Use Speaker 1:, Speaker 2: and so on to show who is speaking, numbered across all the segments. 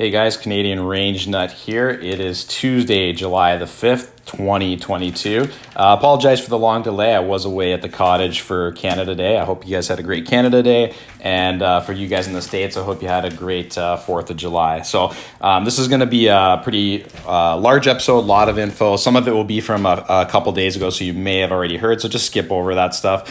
Speaker 1: Hey guys, Canadian Range Nut here. It is Tuesday, July the 5th, 2022. Apologize for the long delay. I was away at the cottage for Canada Day. I hope you guys had a great Canada Day. And for you guys in the States, I hope you had a great 4th of July. So this is going to be a pretty large episode, a lot of info. Some of it will be from a couple days ago, so you may have already heard. So just skip over that stuff.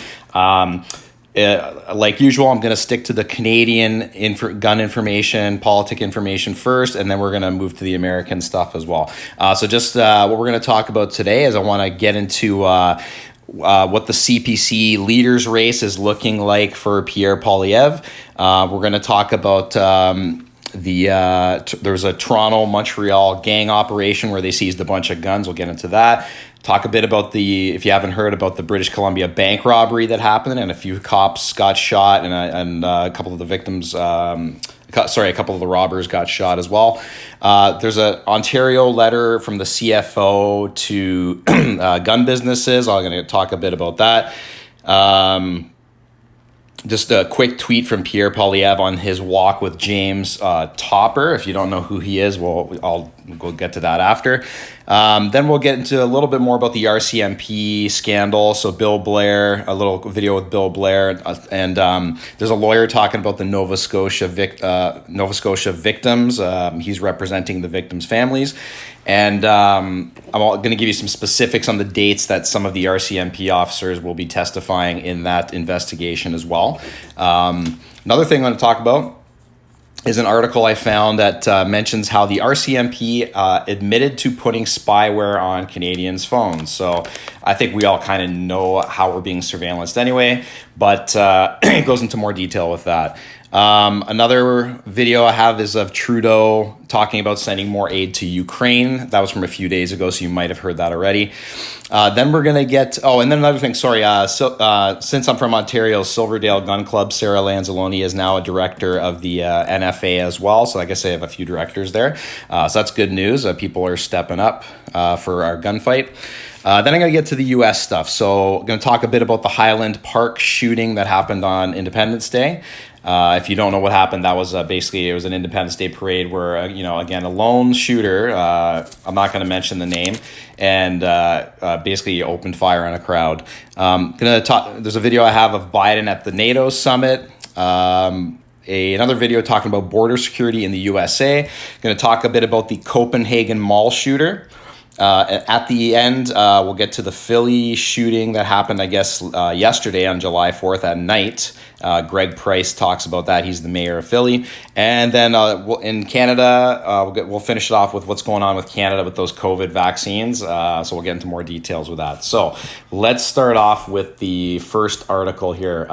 Speaker 1: Like usual, I'm going to stick to the Canadian gun information, politic information first, and then we're going to move to the American stuff as well. So just what we're going to talk about today is I want to get into what the CPC Leaders Race is looking like for Pierre Poilievre. We're going to talk about there was a Toronto, Montreal gang operation where they seized a bunch of guns. We'll get into that. Talk a bit about if you haven't heard about the British Columbia bank robbery that happened, and a few cops got shot, and a couple of the victims, a couple of the robbers got shot as well. There's an Ontario letter from the CFO to gun businesses. I'm going to talk a bit about that. Just a quick tweet from Pierre Poilievre on his walk with James Topp. If you don't know who he is, we'll get to that after. Then we'll get into a little bit more about the RCMP scandal. So Bill Blair, a little video with Bill Blair, and there's a lawyer talking about the Nova Scotia victims. He's representing the victims' families. And I'm going to give you some specifics on the dates that some of the RCMP officers will be testifying in that investigation as well. Another thing I'm going to talk about is an article I found that mentions how the RCMP admitted to putting spyware on Canadians' phones. So I think we all kind of know how we're being surveillanced anyway, but it goes into more detail with that. Another video I have is of Trudeau talking about sending more aid to Ukraine. That was from a few days ago, so you might have heard that already. Then we're going to get... Oh, and then another thing, since I'm from Ontario, Silverdale Gun Club, Sarah Lanzalone is now a director of the NFA as well. So I guess I have a few directors there. So that's good news. People are stepping up for our gunfight. Then I'm going to get to the U.S. stuff. So I'm going to talk a bit about the Highland Park shooting that happened on Independence Day. If you don't know what happened, that was basically, it was an Independence Day parade where, again, a lone shooter, I'm not going to mention the name, and basically opened fire on a crowd. There's a video I have of Biden at the NATO Summit. Another video talking about border security in the USA. Going to talk a bit about the Copenhagen mall shooter. At the end, we'll get to the Philly shooting that happened, I guess, yesterday on July 4th at night. Greg Price talks about that. He's the mayor of Philly. And then in Canada, we'll finish it off with what's going on with Canada with those COVID vaccines. So we'll get into more details with that. So let's start off with the first article here.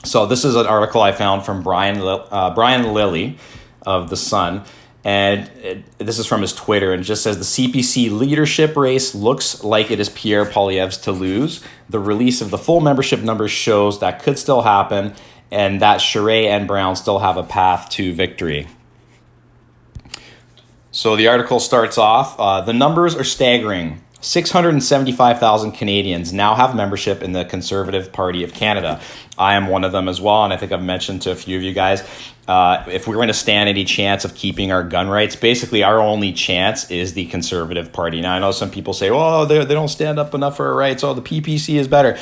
Speaker 1: So this is an article I found from Brian Lilly of The Sun. And this is from his Twitter, and it just says, the CPC leadership race looks like it is Pierre Poilievre's to lose. The release of the full membership numbers shows that could still happen, and that Charest and Brown still have a path to victory. So the article starts off, the numbers are staggering. 675,000 Canadians now have membership in the Conservative Party of Canada. I am one of them as well, and I think I've mentioned to a few of you guys, if we're going to stand any chance of keeping our gun rights, basically our only chance is the Conservative Party. Now, I know some people say, oh, they don't stand up enough for our rights. Oh, the PPC is better.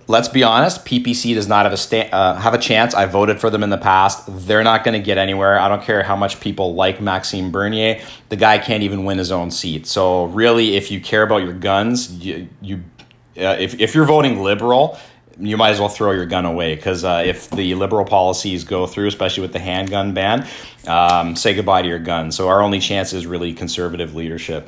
Speaker 1: Let's be honest, PPC does not have a chance. I voted for them in the past. They're not going to get anywhere. I don't care how much people like Maxime Bernier. The guy can't even win his own seat. So really, if you care about your guns, if you're voting Liberal, you might as well throw your gun away, because if the Liberal policies go through, especially with the handgun ban, say goodbye to your gun. So our only chance is really Conservative leadership.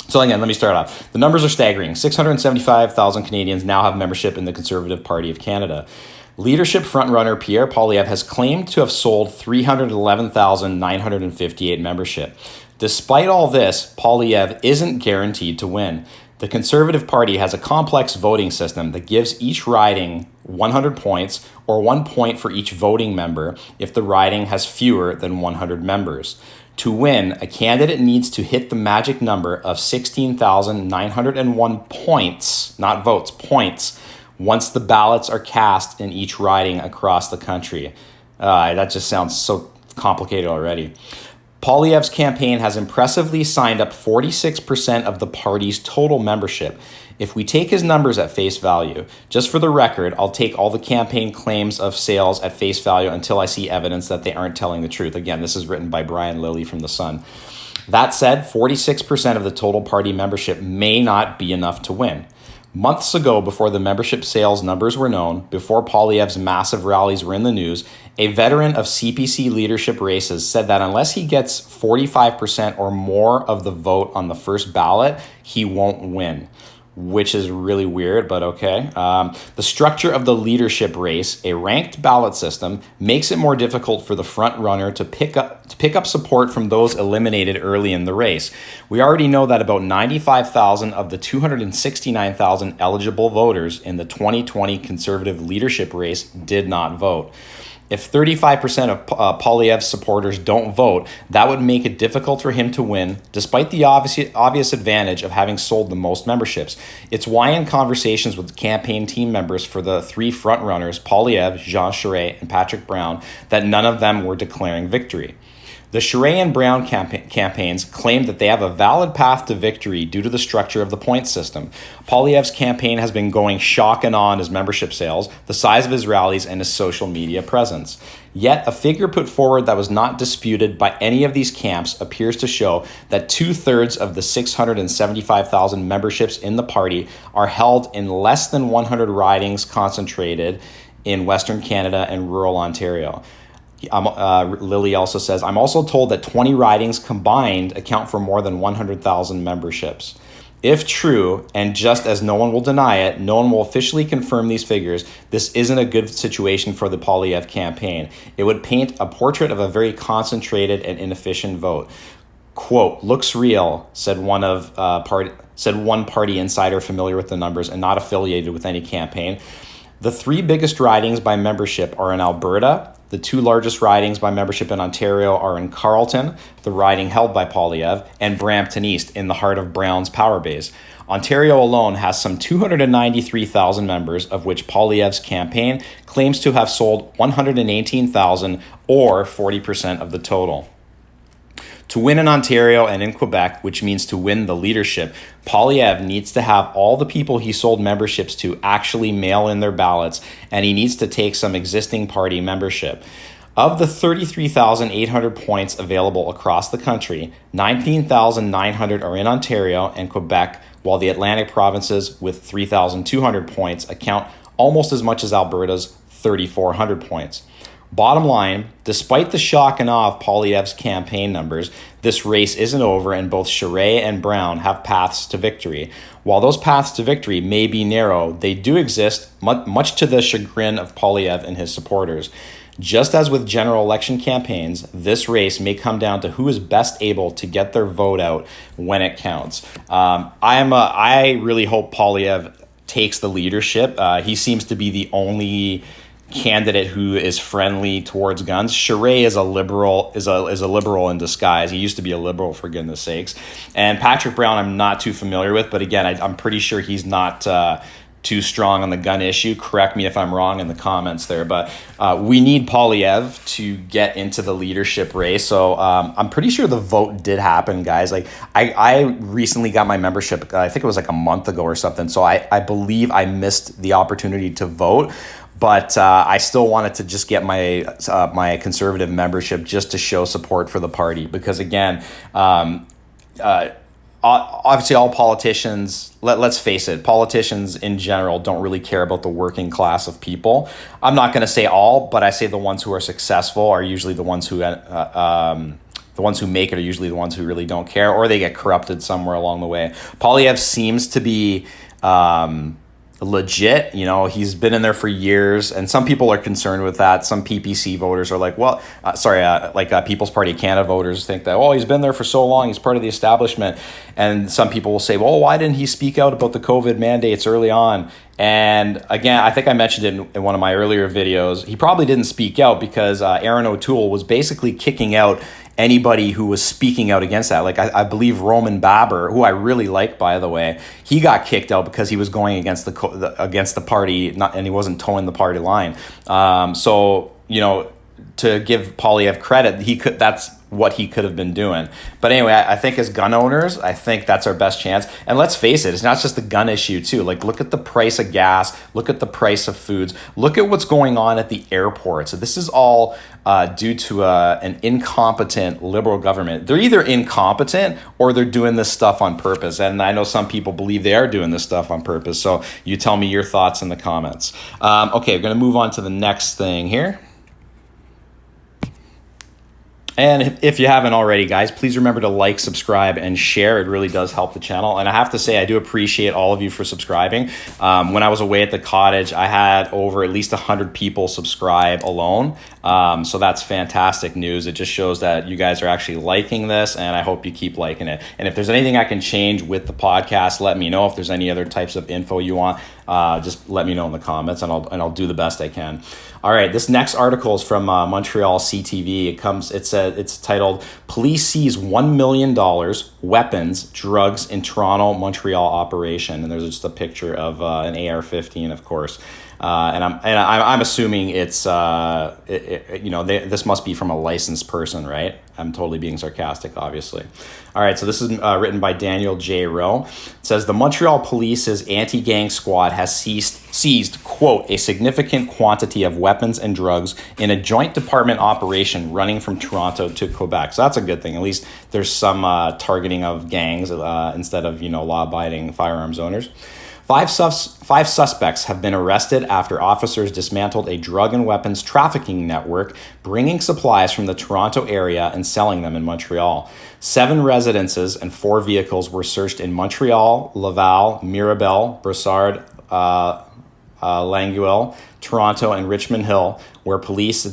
Speaker 1: So again, let me start off. The numbers are staggering. 675,000 Canadians now have membership in the Conservative Party of Canada. Leadership frontrunner Pierre Poilievre has claimed to have sold 311,958 membership. Despite all this, Poilievre isn't guaranteed to win. The Conservative Party has a complex voting system that gives each riding 100 points, or 1 point for each voting member if the riding has fewer than 100 members. To win, a candidate needs to hit the magic number of 16,901 points, not votes, points, once the ballots are cast in each riding across the country. That just sounds so complicated already. Poilievre's campaign has impressively signed up 46% of the party's total membership. If we take his numbers at face value, just for the record, I'll take all the campaign claims of sales at face value until I see evidence that they aren't telling the truth. Again, this is written by Brian Lilly from The Sun. That said, 46% of the total party membership may not be enough to win. Months ago, before the membership sales numbers were known, before Poilievre's massive rallies were in the news, a veteran of CPC Leadership Races said that unless he gets 45% or more of the vote on the first ballot, he won't win, which is really weird, but okay. The structure of the leadership race, a ranked ballot system, makes it more difficult for the front runner to pick up support from those eliminated early in the race. We already know that about 95,000 of the 269,000 eligible voters in the 2020 Conservative leadership race did not vote. If 35% of Poilievre's supporters don't vote, that would make it difficult for him to win, despite the obvious advantage of having sold the most memberships. It's why in conversations with campaign team members for the three frontrunners, Poilievre, Jean Charest, and Patrick Brown, that none of them were declaring victory. The Charest and Brown campaigns claim that they have a valid path to victory due to the structure of the point system. Poilievre's campaign has been going shock and awe in his membership sales, the size of his rallies, and his social media presence. Yet, a figure put forward that was not disputed by any of these camps appears to show that 2/3 of the 675,000 memberships in the party are held in less than 100 ridings concentrated in Western Canada and rural Ontario. Lilly also says, I'm also told that 20 ridings combined account for more than 100,000 memberships. If true, and just as no one will deny it, no one will officially confirm these figures, this isn't a good situation for the Poilievre campaign. It would paint a portrait of a very concentrated and inefficient vote. Quote, looks real, said one party insider familiar with the numbers and not affiliated with any campaign. The three biggest ridings by membership are in Alberta. The two largest ridings by membership in Ontario are in Carleton, the riding held by Poilievre, and Brampton East, in the heart of Brown's power base. Ontario alone has some 293,000 members, of which Poilievre's campaign claims to have sold 118,000, or 40% of the total. To win in Ontario and in Quebec, which means to win the leadership, Poilievre needs to have all the people he sold memberships to actually mail in their ballots, and he needs to take some existing party membership. Of the 33,800 points available across the country, 19,900 are in Ontario and Quebec, while the Atlantic provinces with 3,200 points account almost as much as Alberta's 3,400 points. Bottom line, despite the shock and awe of Poilievre's campaign numbers, this race isn't over, and both Charest and Brown have paths to victory. While those paths to victory may be narrow, they do exist, much to the chagrin of Poilievre and his supporters. Just as with general election campaigns, this race may come down to who is best able to get their vote out when it counts. I really hope Poilievre takes the leadership. He seems to be the only candidate who is friendly towards guns. Charest is a liberal in disguise. He used to be a liberal, for goodness sakes. And Patrick Brown, I'm not too familiar with, but again, I'm pretty sure he's not too strong on the gun issue. Correct me if I'm wrong in the comments there, but we need Poilievre to get into the leadership race. So I'm pretty sure the vote did happen, guys. Like I recently got my membership. I think it was like a month ago or something. So I believe I missed the opportunity to vote. But I still wanted to just get my conservative membership just to show support for the party. Because again, obviously all politicians, let's face it, politicians in general don't really care about the working class of people. I'm not going to say all, but I say the ones who are successful are usually the ones who make it are usually the ones who really don't care, or they get corrupted somewhere along the way. Poilievre seems to be legit. He's been in there for years, and some people are concerned with that. Some PPC voters are like, People's Party of Canada voters think that, he's been there for so long, he's part of the establishment. And some people will say, well, why didn't he speak out about the COVID mandates early on? And again, I think I mentioned it in one of my earlier videos. He probably didn't speak out because Aaron O'Toole was basically kicking out anybody who was speaking out against that. Like I believe Roman Baber, who I really like, by the way, he got kicked out because he was going against the party, and he wasn't towing the party line. to give Poilievre credit, that's what he could have been doing. But anyway, I think as gun owners, I think that's our best chance. And let's face it, it's not just the gun issue too. Like, look at the price of gas, look at the price of foods, look at what's going on at the airports. So this is all due to an incompetent Liberal government. They're either incompetent or they're doing this stuff on purpose. And I know some people believe they are doing this stuff on purpose. So you tell me your thoughts in the comments. Okay, we're going to move on to the next thing here. And if you haven't already, guys, please remember to like, subscribe, and share. It really does help the channel. And I have to say, I do appreciate all of you for subscribing. When I was away at the cottage, I had over at least 100 people subscribe alone. So that's fantastic news. It just shows that you guys are actually liking this, and I hope you keep liking it. And if there's anything I can change with the podcast, let me know. If there's any other types of info you want, just let me know in the comments, and I'll do the best I can. All right, this next article is from Montreal CTV. It's titled "Police Seize $1 Million Weapons, Drugs in Toronto, Montreal Operation," and there's just a picture of an AR-15, of course. And I'm assuming it's this must be from a licensed person, right? I'm totally being sarcastic, obviously. All right, so this is written by Daniel J. Rowe. It says the Montreal Police's anti-gang squad has seized, quote, a significant quantity of weapons and drugs in a joint department operation running from Toronto to Quebec. So that's a good thing. At least there's some targeting of gangs instead of law-abiding firearms owners. Five suspects have been arrested after officers dismantled a drug and weapons trafficking network, bringing supplies from the Toronto area and selling them in Montreal. 7 residences and 4 vehicles were searched in Montreal, Laval, Mirabel, Brossard, Languel, Toronto, and Richmond Hill, where police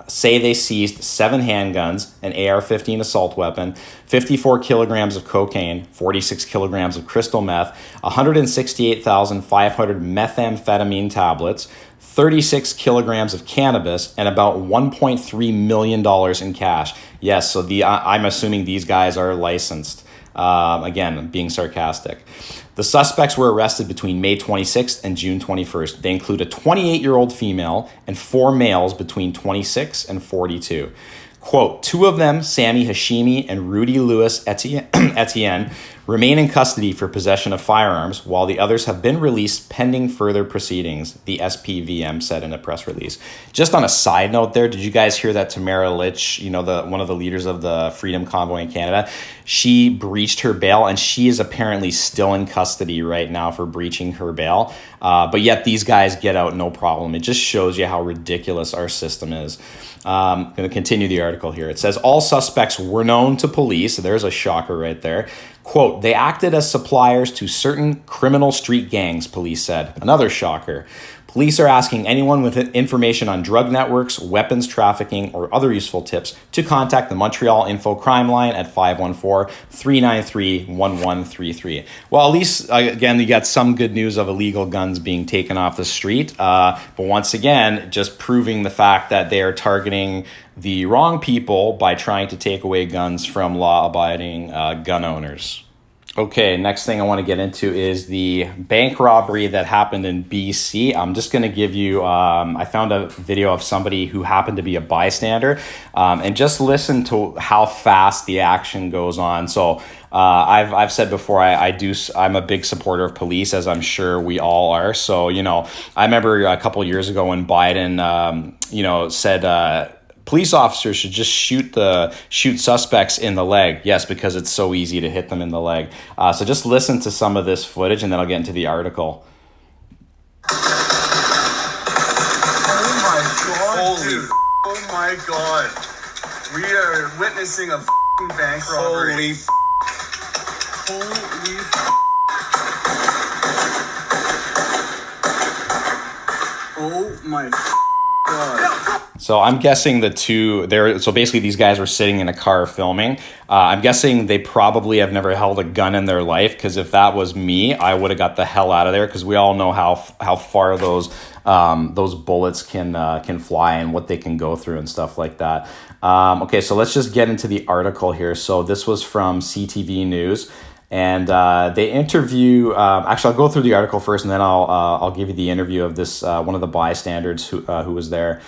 Speaker 1: say they seized 7 handguns, an AR-15 assault weapon, 54 kilograms of cocaine, 46 kilograms of crystal meth, 168,500 methamphetamine tablets, 36 kilograms of cannabis, and about $1.3 million in cash. Yes, so I'm assuming these guys are licensed. Again, being sarcastic. The suspects were arrested between May 26th and June 21st. They include a 28-year-old female and 4 males between 26 and 42. Quote, 2 of them, Sammy Hashimi and Rudy Louis Etienne, remain in custody for possession of firearms, while the others have been released pending further proceedings, the SPVM said in a press release. Just on a side note there, did you guys hear that Tamara Lich, one of the leaders of the Freedom Convoy in Canada, she breached her bail, and she is apparently still in custody right now for breaching her bail. But yet these guys get out no problem. It just shows you how ridiculous our system is. I'm going to continue the article here. It says all suspects were known to police. There's a shocker right there. Quote, they acted as suppliers to certain criminal street gangs, police said. Another shocker. Police are asking anyone with information on drug networks, weapons trafficking, or other useful tips to contact the Montreal Info Crime Line at 514-393-1133. Well, at least, again, you got some good news of illegal guns being taken off the street. But once again, just proving the fact that they are targeting the wrong people by trying to take away guns from law-abiding gun owners. Okay, next thing I want to get into is the bank robbery that happened in BC. I'm just going to give you, I found a video of somebody who happened to be a bystander, and just listen to how fast the action goes on. So I've said before, I'm a big supporter of police, as I'm sure we all are. So, I remember a couple of years ago when Biden, said, police officers should just shoot suspects in the leg. Yes, because it's so easy to hit them in the leg. So just listen to some of this footage, and then I'll get into the article.
Speaker 2: Oh my God, dude. Oh my God. We are witnessing a bank robbery. Holy Oh my God.
Speaker 1: So I'm guessing so basically these guys were sitting in a car filming. I'm guessing they probably have never held a gun in their life, because if that was me, I would have got the hell out of there, because we all know how far those bullets can fly and what they can go through and stuff like that. Okay, so let's just get into the article here. So this was from CTV News. And they interview. Actually, I'll go through the article first, and then I'll give you the interview of this one of the bystanders who was there.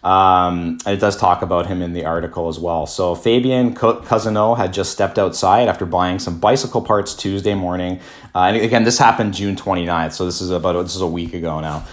Speaker 1: And it does talk about him in the article as well. So Fabien Cousineau had just stepped outside after buying some bicycle parts Tuesday morning. And again, this happened June 29th, so this is a week ago now.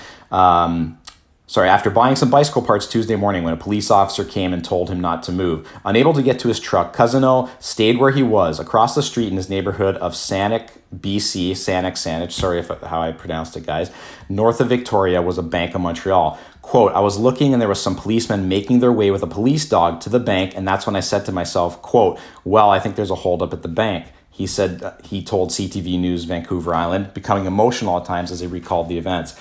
Speaker 1: After buying some bicycle parts Tuesday morning when a police officer came and told him not to move. Unable to get to his truck, Cousineau stayed where he was, across the street in his neighborhood of Saanich, BC, Saanich, sorry how I pronounced it, guys. North of Victoria was a bank of Montreal. Quote, I was looking and there was some policemen making their way with a police dog to the bank, and that's when I said to myself, quote, well, I think there's a holdup at the bank. He said, he told CTV News Vancouver Island, becoming emotional at times as he recalled the events.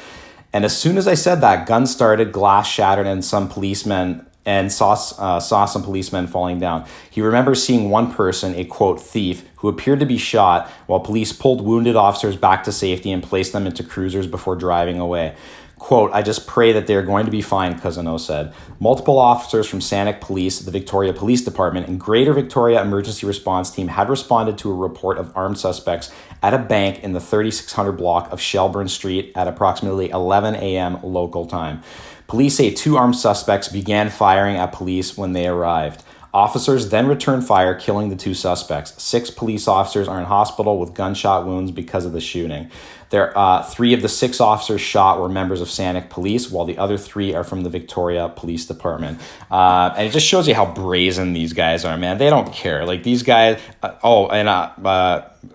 Speaker 1: And as soon as I said that, guns started, glass shattered, and some policemen saw some policemen falling down. He remembers seeing one person, a quote thief, who appeared to be shot, while police pulled wounded officers back to safety and placed them into cruisers before driving away. Quote, I just pray that they are going to be fine, Cousineau said. Multiple officers from Saanich Police, the Victoria Police Department, and Greater Victoria Emergency Response Team had responded to a report of armed suspects at a bank in the 3600 block of Shelburne Street at approximately 11 a.m. local time. Police say 2 armed suspects began firing at police when they arrived. Officers then returned fire, killing the 2 suspects. 6 police officers are in hospital with gunshot wounds because of the shooting. 3 of the 6 officers shot were members of Saanich Police, while the other 3 are from the Victoria Police Department. And it just shows you how brazen these guys are, man. They don't care. Like, these guys...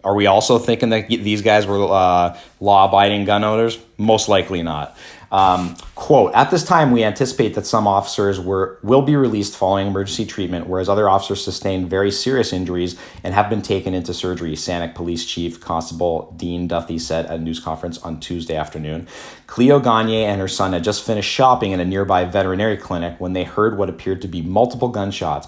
Speaker 1: are we also thinking that these guys were law-abiding gun owners? Most likely not. Quote, at this time, we anticipate that some officers will be released following emergency treatment, whereas other officers sustained very serious injuries and have been taken into surgery, Saanich Police Chief Constable Dean Duthie said at a news conference on Tuesday afternoon. Cleo Gagne and her son had just finished shopping in a nearby veterinary clinic when they heard what appeared to be multiple gunshots.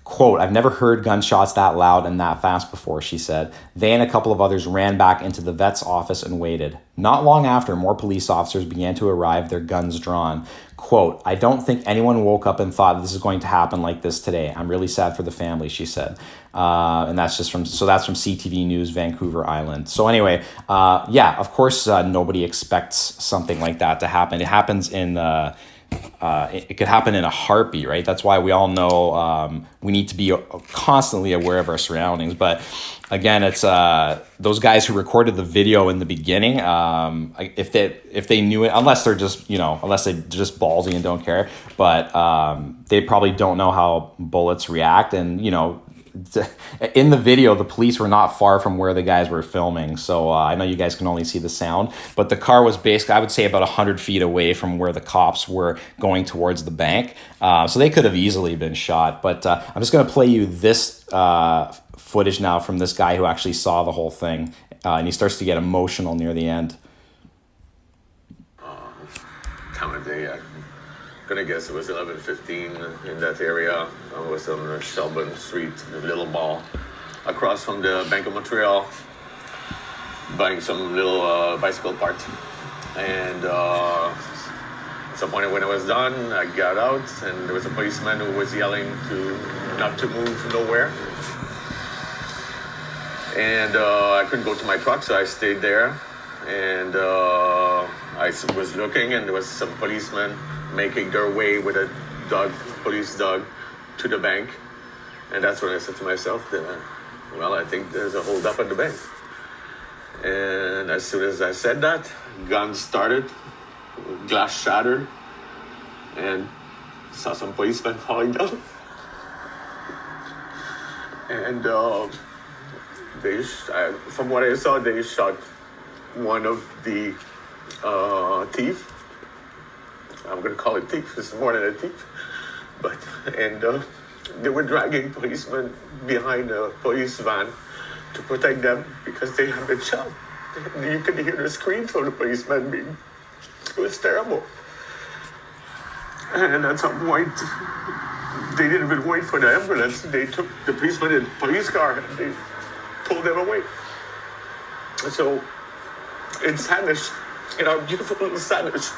Speaker 1: Quote, I've never heard gunshots that loud and that fast before, she said. They and a couple of others ran back into the vet's office and waited. Not long after, more police officers began to arrive, their guns drawn. Quote, I don't think anyone woke up and thought this is going to happen like this today. I'm really sad for the family, she said. And that's from CTV News, Vancouver Island. So anyway, of course, nobody expects something like that to happen. It happens in... it could happen in a heartbeat, right? That's why we all know we need to be constantly aware of our surroundings. But again, it's those guys who recorded the video in the beginning. If they knew it, unless they're just ballsy and don't care, but they probably don't know how bullets react, and in the video, the police were not far from where the guys were filming. So I know you guys can only see the sound, but the car was basically, I would say, about 100 feet away from where the cops were going towards the bank. So they could have easily been shot. But I'm just going to play you this footage now from this guy who actually saw the whole thing. And he starts to get emotional near the end.
Speaker 2: Time of day, gonna guess it was 11:15 in that area. I was on Shelburne Street, the little mall, across from the Bank of Montreal, buying some little bicycle parts. And at some point when I was done, I got out, and there was a policeman who was yelling not to move nowhere. And I couldn't go to my truck, so I stayed there. And I was looking, and there was some policemen making their way with a police dog, to the bank. And that's when I said to myself, I think there's a hold up at the bank. And as soon as I said that, guns started, glass shattered, and saw some policemen falling down. And from what I saw, they shot one of the thief. I'm going to call it thief. It's more than a thief. And they were dragging policemen behind a police van to protect them because they had been shot. You could hear the screams from the policemen. It was terrible. And at some point, they didn't even wait for the ambulance. They took the policemen in the police car and they pulled them away. So in Spanish, our beautiful little Spanish.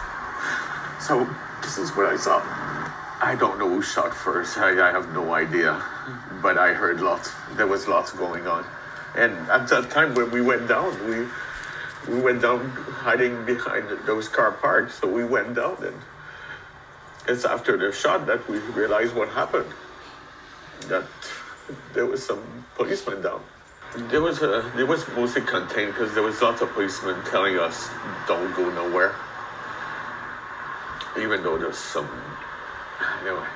Speaker 2: So this is what I saw. I don't know who shot first. I have no idea. But I heard lots. There was lots going on. And at that time when we went down, we went down hiding behind those car parks. So we went down, and it's after the shot that we realized what happened. That there was some policemen down. There was mostly contained because there was lots of policemen telling us don't go nowhere. Even though there's some, anyway.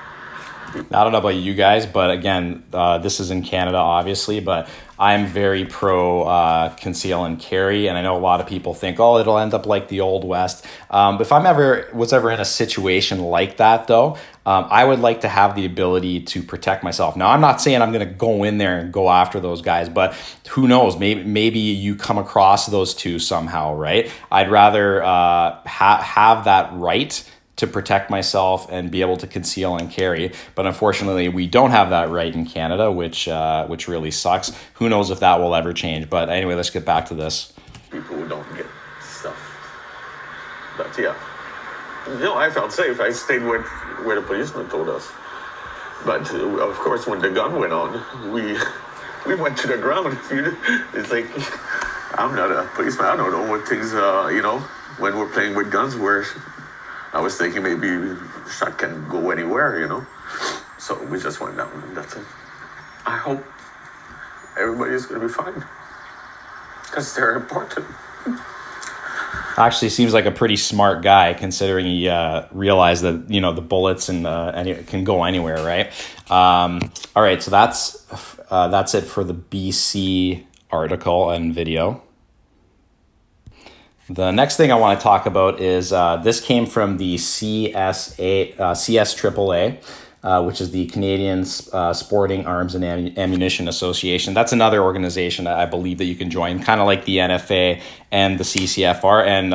Speaker 1: I don't know about you guys, but again, this is in Canada, obviously, but I'm very pro conceal and carry, and I know a lot of people think, oh, it'll end up like the Old West. If I'm was ever in a situation like that, though, I would like to have the ability to protect myself. Now, I'm not saying I'm going to go in there and go after those guys, but who knows? Maybe you come across those two somehow, right? I'd rather have that right to protect myself and be able to conceal and carry. But unfortunately, we don't have that right in Canada, which really sucks. Who knows if that will ever change? But anyway, let's get back to this.
Speaker 2: People who don't get stuff. But yeah. I felt safe. I stayed where the policeman told us. But of course, when the gun went on, we went to the ground. It's like, I'm not a policeman. I don't know what things, when we're playing with guns, where I was thinking maybe shot can go anywhere, So we just went down, and that's it. I hope everybody's going to be fine, because they're important.
Speaker 1: Actually seems like a pretty smart guy, considering he realized that, the bullets and it can go anywhere, right? All right, so that's it for the BC article and video. The next thing I want to talk about is this came from the CSAA, which is the Canadian Sporting Arms and Ammunition Association. That's another organization I believe that you can join, kind of like the NFA and the CCFR. And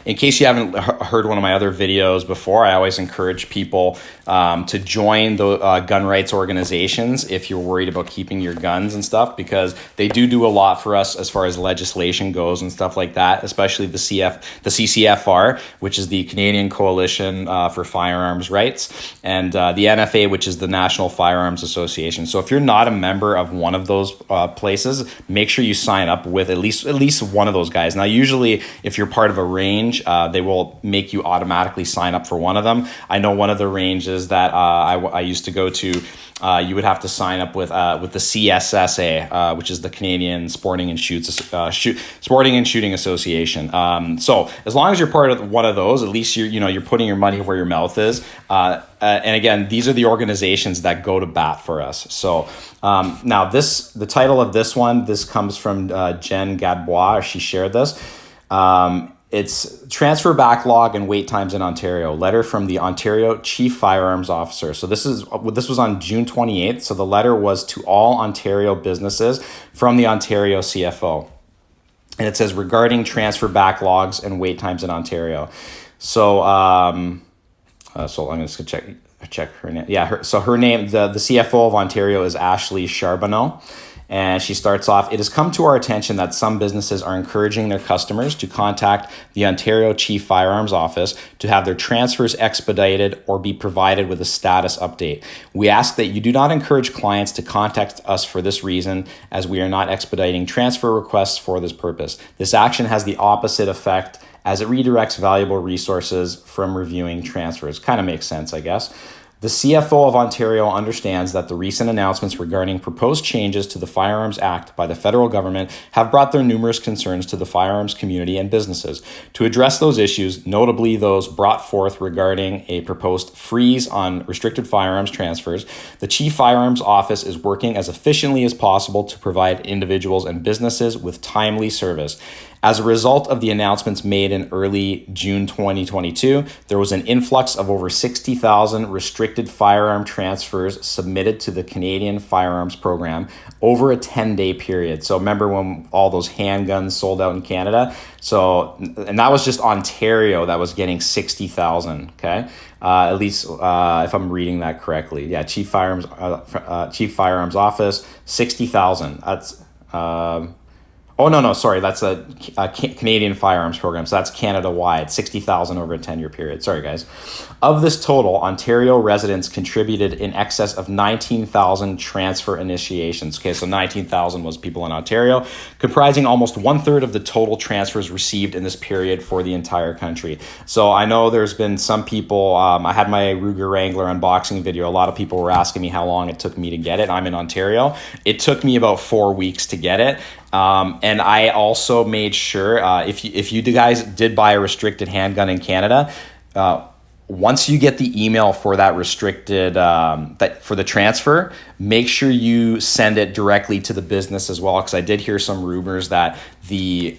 Speaker 1: in case you haven't heard one of my other videos before, I always encourage people to join the gun rights organizations if you're worried about keeping your guns and stuff, because they do a lot for us as far as legislation goes and stuff like that, especially the CCFR, which is the Canadian Coalition for Firearms Rights, and the NFA, which is the National Firearms Association. So if you're not a member of one of those places, make sure you sign up with at least one of those guys. Now, usually, if you're part of a range, they will make you automatically sign up for one of them. I know one of the ranges that I used to go to, you would have to sign up with the CSSA, which is the Canadian Sporting and Shooting Association. So as long as you're part of one of those, at least you're putting your money where your mouth is. And again, these are the organizations that go to bat for us. So now the title of this comes from Jen Gadbois. She shared this. It's transfer backlog and wait times in Ontario. Letter from the Ontario Chief Firearms Officer. So this was on June 28th. So the letter was to all Ontario businesses from the Ontario CFO. And it says regarding transfer backlogs and wait times in Ontario. So so I'm just gonna check her name. Yeah, her name, the CFO of Ontario is Ashley Charbonneau. And she starts off, it has come to our attention that some businesses are encouraging their customers to contact the Ontario Chief Firearms Office to have their transfers expedited or be provided with a status update. We ask that you do not encourage clients to contact us for this reason, as we are not expediting transfer requests for this purpose. This action has the opposite effect, as it redirects valuable resources from reviewing transfers. Kind of makes sense, I guess. The CFO of Ontario understands that the recent announcements regarding proposed changes to the Firearms Act by the federal government have brought their numerous concerns to the firearms community and businesses. To address those issues, notably those brought forth regarding a proposed freeze on restricted firearms transfers, the Chief Firearms Office is working as efficiently as possible to provide individuals and businesses with timely service. As a result of the announcements made in early June 2022, there was an influx of over 60,000 restricted firearm transfers submitted to the Canadian Firearms Program over a 10-day period. So remember when all those handguns sold out in Canada? So, and that was just Ontario that was getting 60,000, okay? At least if I'm reading that correctly. Yeah, Chief Firearms Office, 60,000. That's... Oh, no, sorry. That's a Canadian firearms program. So that's Canada-wide, 60,000 over a 10-year period. Sorry, guys. Of this total, Ontario residents contributed in excess of 19,000 transfer initiations. Okay, so 19,000 was people in Ontario, comprising almost 1/3 of the total transfers received in this period for the entire country. So I know there's been some people, I had my Ruger Wrangler unboxing video. A lot of people were asking me how long it took me to get it. I'm in Ontario. It took me about 4 weeks to get it. And I also made sure if you guys did buy a restricted handgun in Canada, once you get the email for that restricted that for the transfer, make sure you send it directly to the business as well. Because I did hear some rumors that the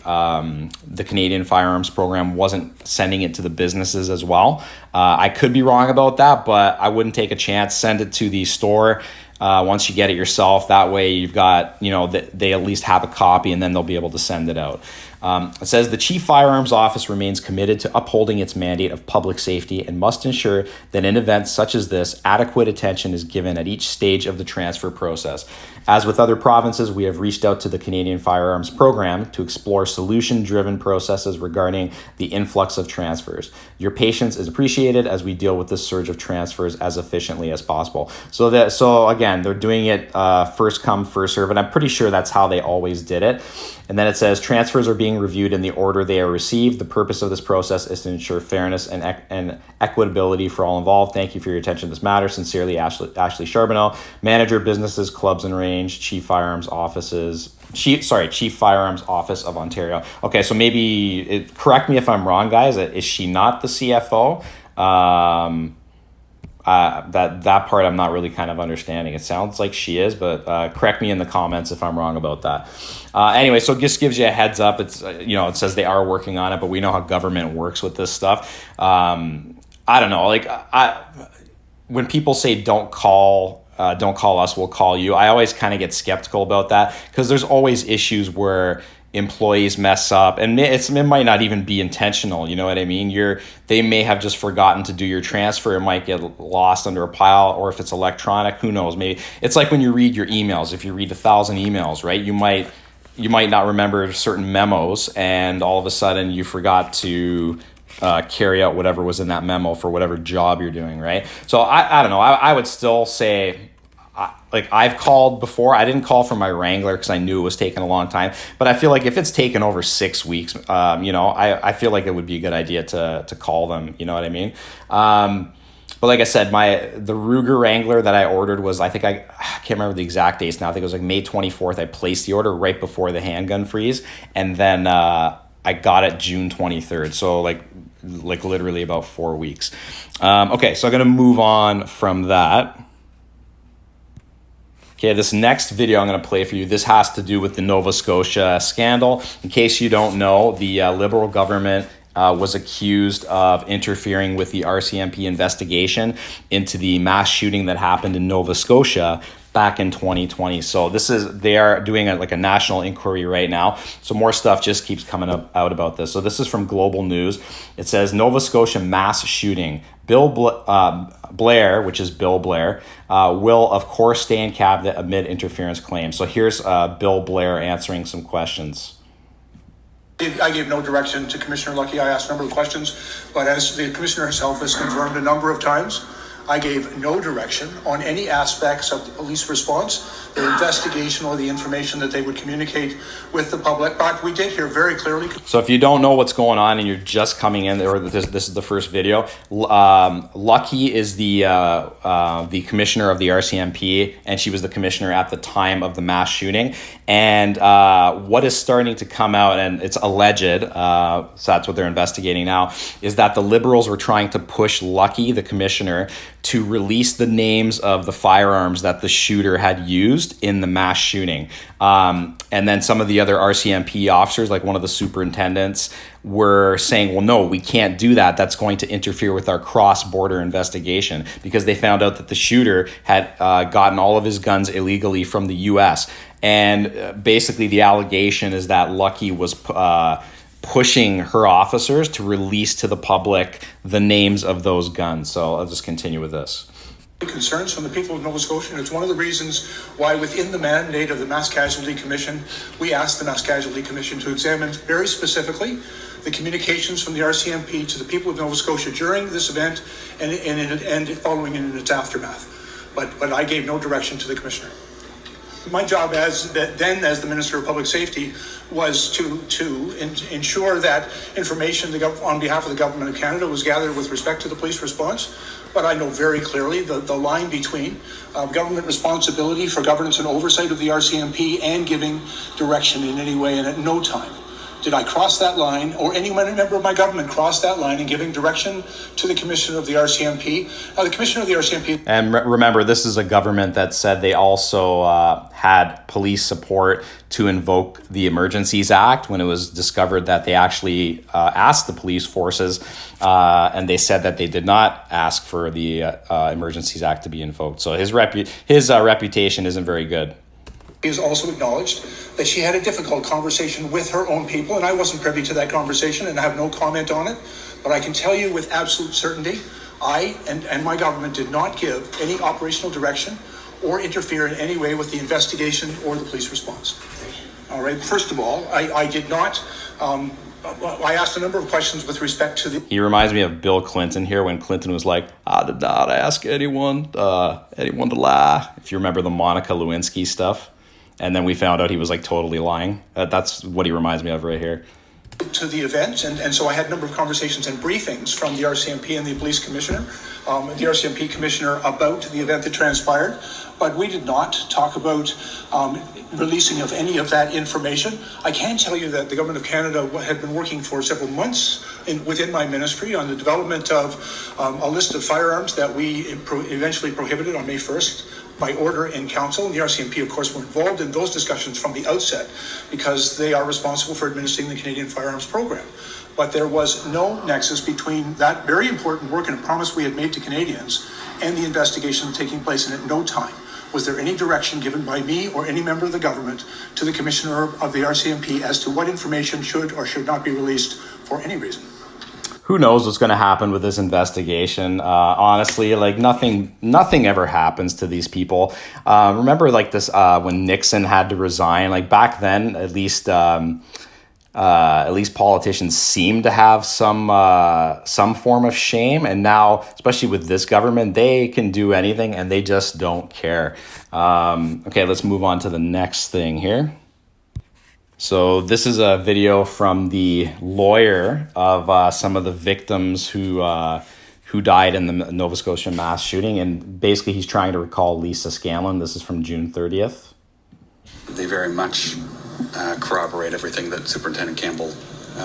Speaker 1: Canadian firearms program wasn't sending it to the businesses as well. I could be wrong about that, but I wouldn't take a chance. Send it to the store. Once you get it yourself, that way you've got, they at least have a copy and then they'll be able to send it out. It says the Chief Firearms Office remains committed to upholding its mandate of public safety and must ensure that in events such as this, adequate attention is given at each stage of the transfer process. As with other provinces, we have reached out to the Canadian Firearms Program to explore solution-driven processes regarding the influx of transfers. Your patience is appreciated as we deal with this surge of transfers as efficiently as possible. So again, they're doing it first come, first serve, and I'm pretty sure that's how they always did it. And then it says transfers are being reviewed in the order they are received. The purpose of this process is to ensure fairness and equitability for all involved. Thank you for your attention to this matter. Sincerely, Ashley Charbonneau, Manager, Businesses, Clubs and Range, Chief Firearms Office of Ontario. Okay, so correct me if I'm wrong, guys. Is she not the CFO? That part I'm not really kind of understanding. It sounds like she is, but correct me in the comments if I'm wrong about that. Anyway, so it just gives you a heads up. It's it says they are working on it, but we know how government works with this stuff. I don't know. When people say don't call us, we'll call you, I always kind of get skeptical about that because there's always issues where employees mess up and it might not even be intentional. You know what I mean? They may have just forgotten to do your transfer. It might get lost under a pile, or if it's electronic, who knows? Maybe it's like when you read your emails. If you read 1,000 emails, right? You might not remember certain memos, and all of a sudden you forgot to carry out whatever was in that memo for whatever job you're doing, right? So I don't know. I would still say, I've called before. I didn't call for my Wrangler because I knew it was taking a long time. But I feel like if it's taken over 6 weeks, I feel like it would be a good idea to call them. You know what I mean? But like I said, the Ruger Wrangler that I ordered was, I can't remember the exact dates now. I think it was May 24th. I placed the order right before the handgun freeze, and then I got it June 23rd. So like literally about 4 weeks. Okay, so I'm gonna move on from that. Okay, this next video I'm going to play for you, this has to do with the Nova Scotia scandal. In case you don't know, the Liberal government was accused of interfering with the RCMP investigation into the mass shooting that happened in Nova Scotia back in 2020. So they are doing a national inquiry right now. So more stuff just keeps coming out about this. So this is from Global News. It says Nova Scotia mass shooting. Blair, which is Bill Blair, will of course stay in cabinet amid interference claims. So here's Bill Blair answering some questions.
Speaker 3: I gave no direction to Commissioner Lucky. I asked a number of questions, but as the Commissioner herself has confirmed a number of times, I gave no direction on any aspects of the police response, the investigation, or the information that they would communicate with the public. But we did hear very clearly.
Speaker 1: So if you don't know what's going on and you're just coming in, or this is the first video, Lucky is the commissioner of the RCMP, and she was the commissioner at the time of the mass shooting. And what is starting to come out, and it's alleged, so that's what they're investigating now, is that the Liberals were trying to push Lucky, the commissioner, to release the names of the firearms that the shooter had used in the mass shooting. And then some of the other RCMP officers, like one of the superintendents, were saying, well, no, we can't do that. That's going to interfere with our cross-border investigation, because they found out that the shooter had gotten all of his guns illegally from the U.S. And basically the allegation is that Lucky was pushing her officers to release to the public the names of those guns. So I'll just continue with this.
Speaker 3: Concerns from the people of Nova Scotia, and it's one of the reasons why within the mandate of the Mass Casualty Commission, we asked the Mass Casualty Commission to examine very specifically the communications from the RCMP to the people of Nova Scotia during this event and following in its aftermath. But I gave no direction to the Commissioner. My job as the Minister of Public Safety was to ensure that information on behalf of the Government of Canada was gathered with respect to the police response. But I know very clearly the line between government responsibility for governance and oversight of the RCMP and giving direction in any way, and at no time did I cross that line, or any member of my government cross that line in giving direction to the Commissioner of the RCMP. The Commissioner of the RCMP...
Speaker 1: And remember, this is a government that said they also had police support to invoke the Emergencies Act when it was discovered that they actually asked the police forces, and they said that they did not ask for the Emergencies Act to be invoked. So his reputation isn't very good.
Speaker 3: He has also acknowledged that she had a difficult conversation with her own people, and I wasn't privy to that conversation and I have no comment on it. But I can tell you with absolute certainty, I and my government did not give any operational direction or interfere in any way with the investigation or the police response. All right. First of all, I did not. I asked a number of questions with respect to the...
Speaker 1: He reminds me of Bill Clinton here when Clinton was like, I did not ask anyone to lie. If you remember the Monica Lewinsky stuff. And then we found out he was like totally lying. That's what he reminds me of right here.
Speaker 3: To the event, and so I had a number of conversations and briefings from the RCMP and the police commissioner, the RCMP commissioner, about the event that transpired, but we did not talk about releasing of any of that information. I can tell you that the Government of Canada had been working for several months within my ministry on the development of a list of firearms that we eventually prohibited on May 1st. By order in council. And the RCMP, of course, were involved in those discussions from the outset because they are responsible for administering the Canadian Firearms Program. But there was no nexus between that very important work and a promise we had made to Canadians and the investigation taking place, and at no time was there any direction given by me or any member of the government to the Commissioner of the RCMP as to what information should or should not be released for any reason.
Speaker 1: Who knows what's going to happen with this investigation? Honestly, like nothing ever happens to these people. Remember, like this when Nixon had to resign. Like back then, at least politicians seemed to have some form of shame. And now, especially with this government, they can do anything and they just don't care. Okay, let's move on to the next thing here. So this is a video from the lawyer of some of the victims who died in the Nova Scotia Mass Shooting, and basically he's trying to recall Lisa Scanlon. This is from June 30th.
Speaker 4: They very much corroborate everything that Superintendent Campbell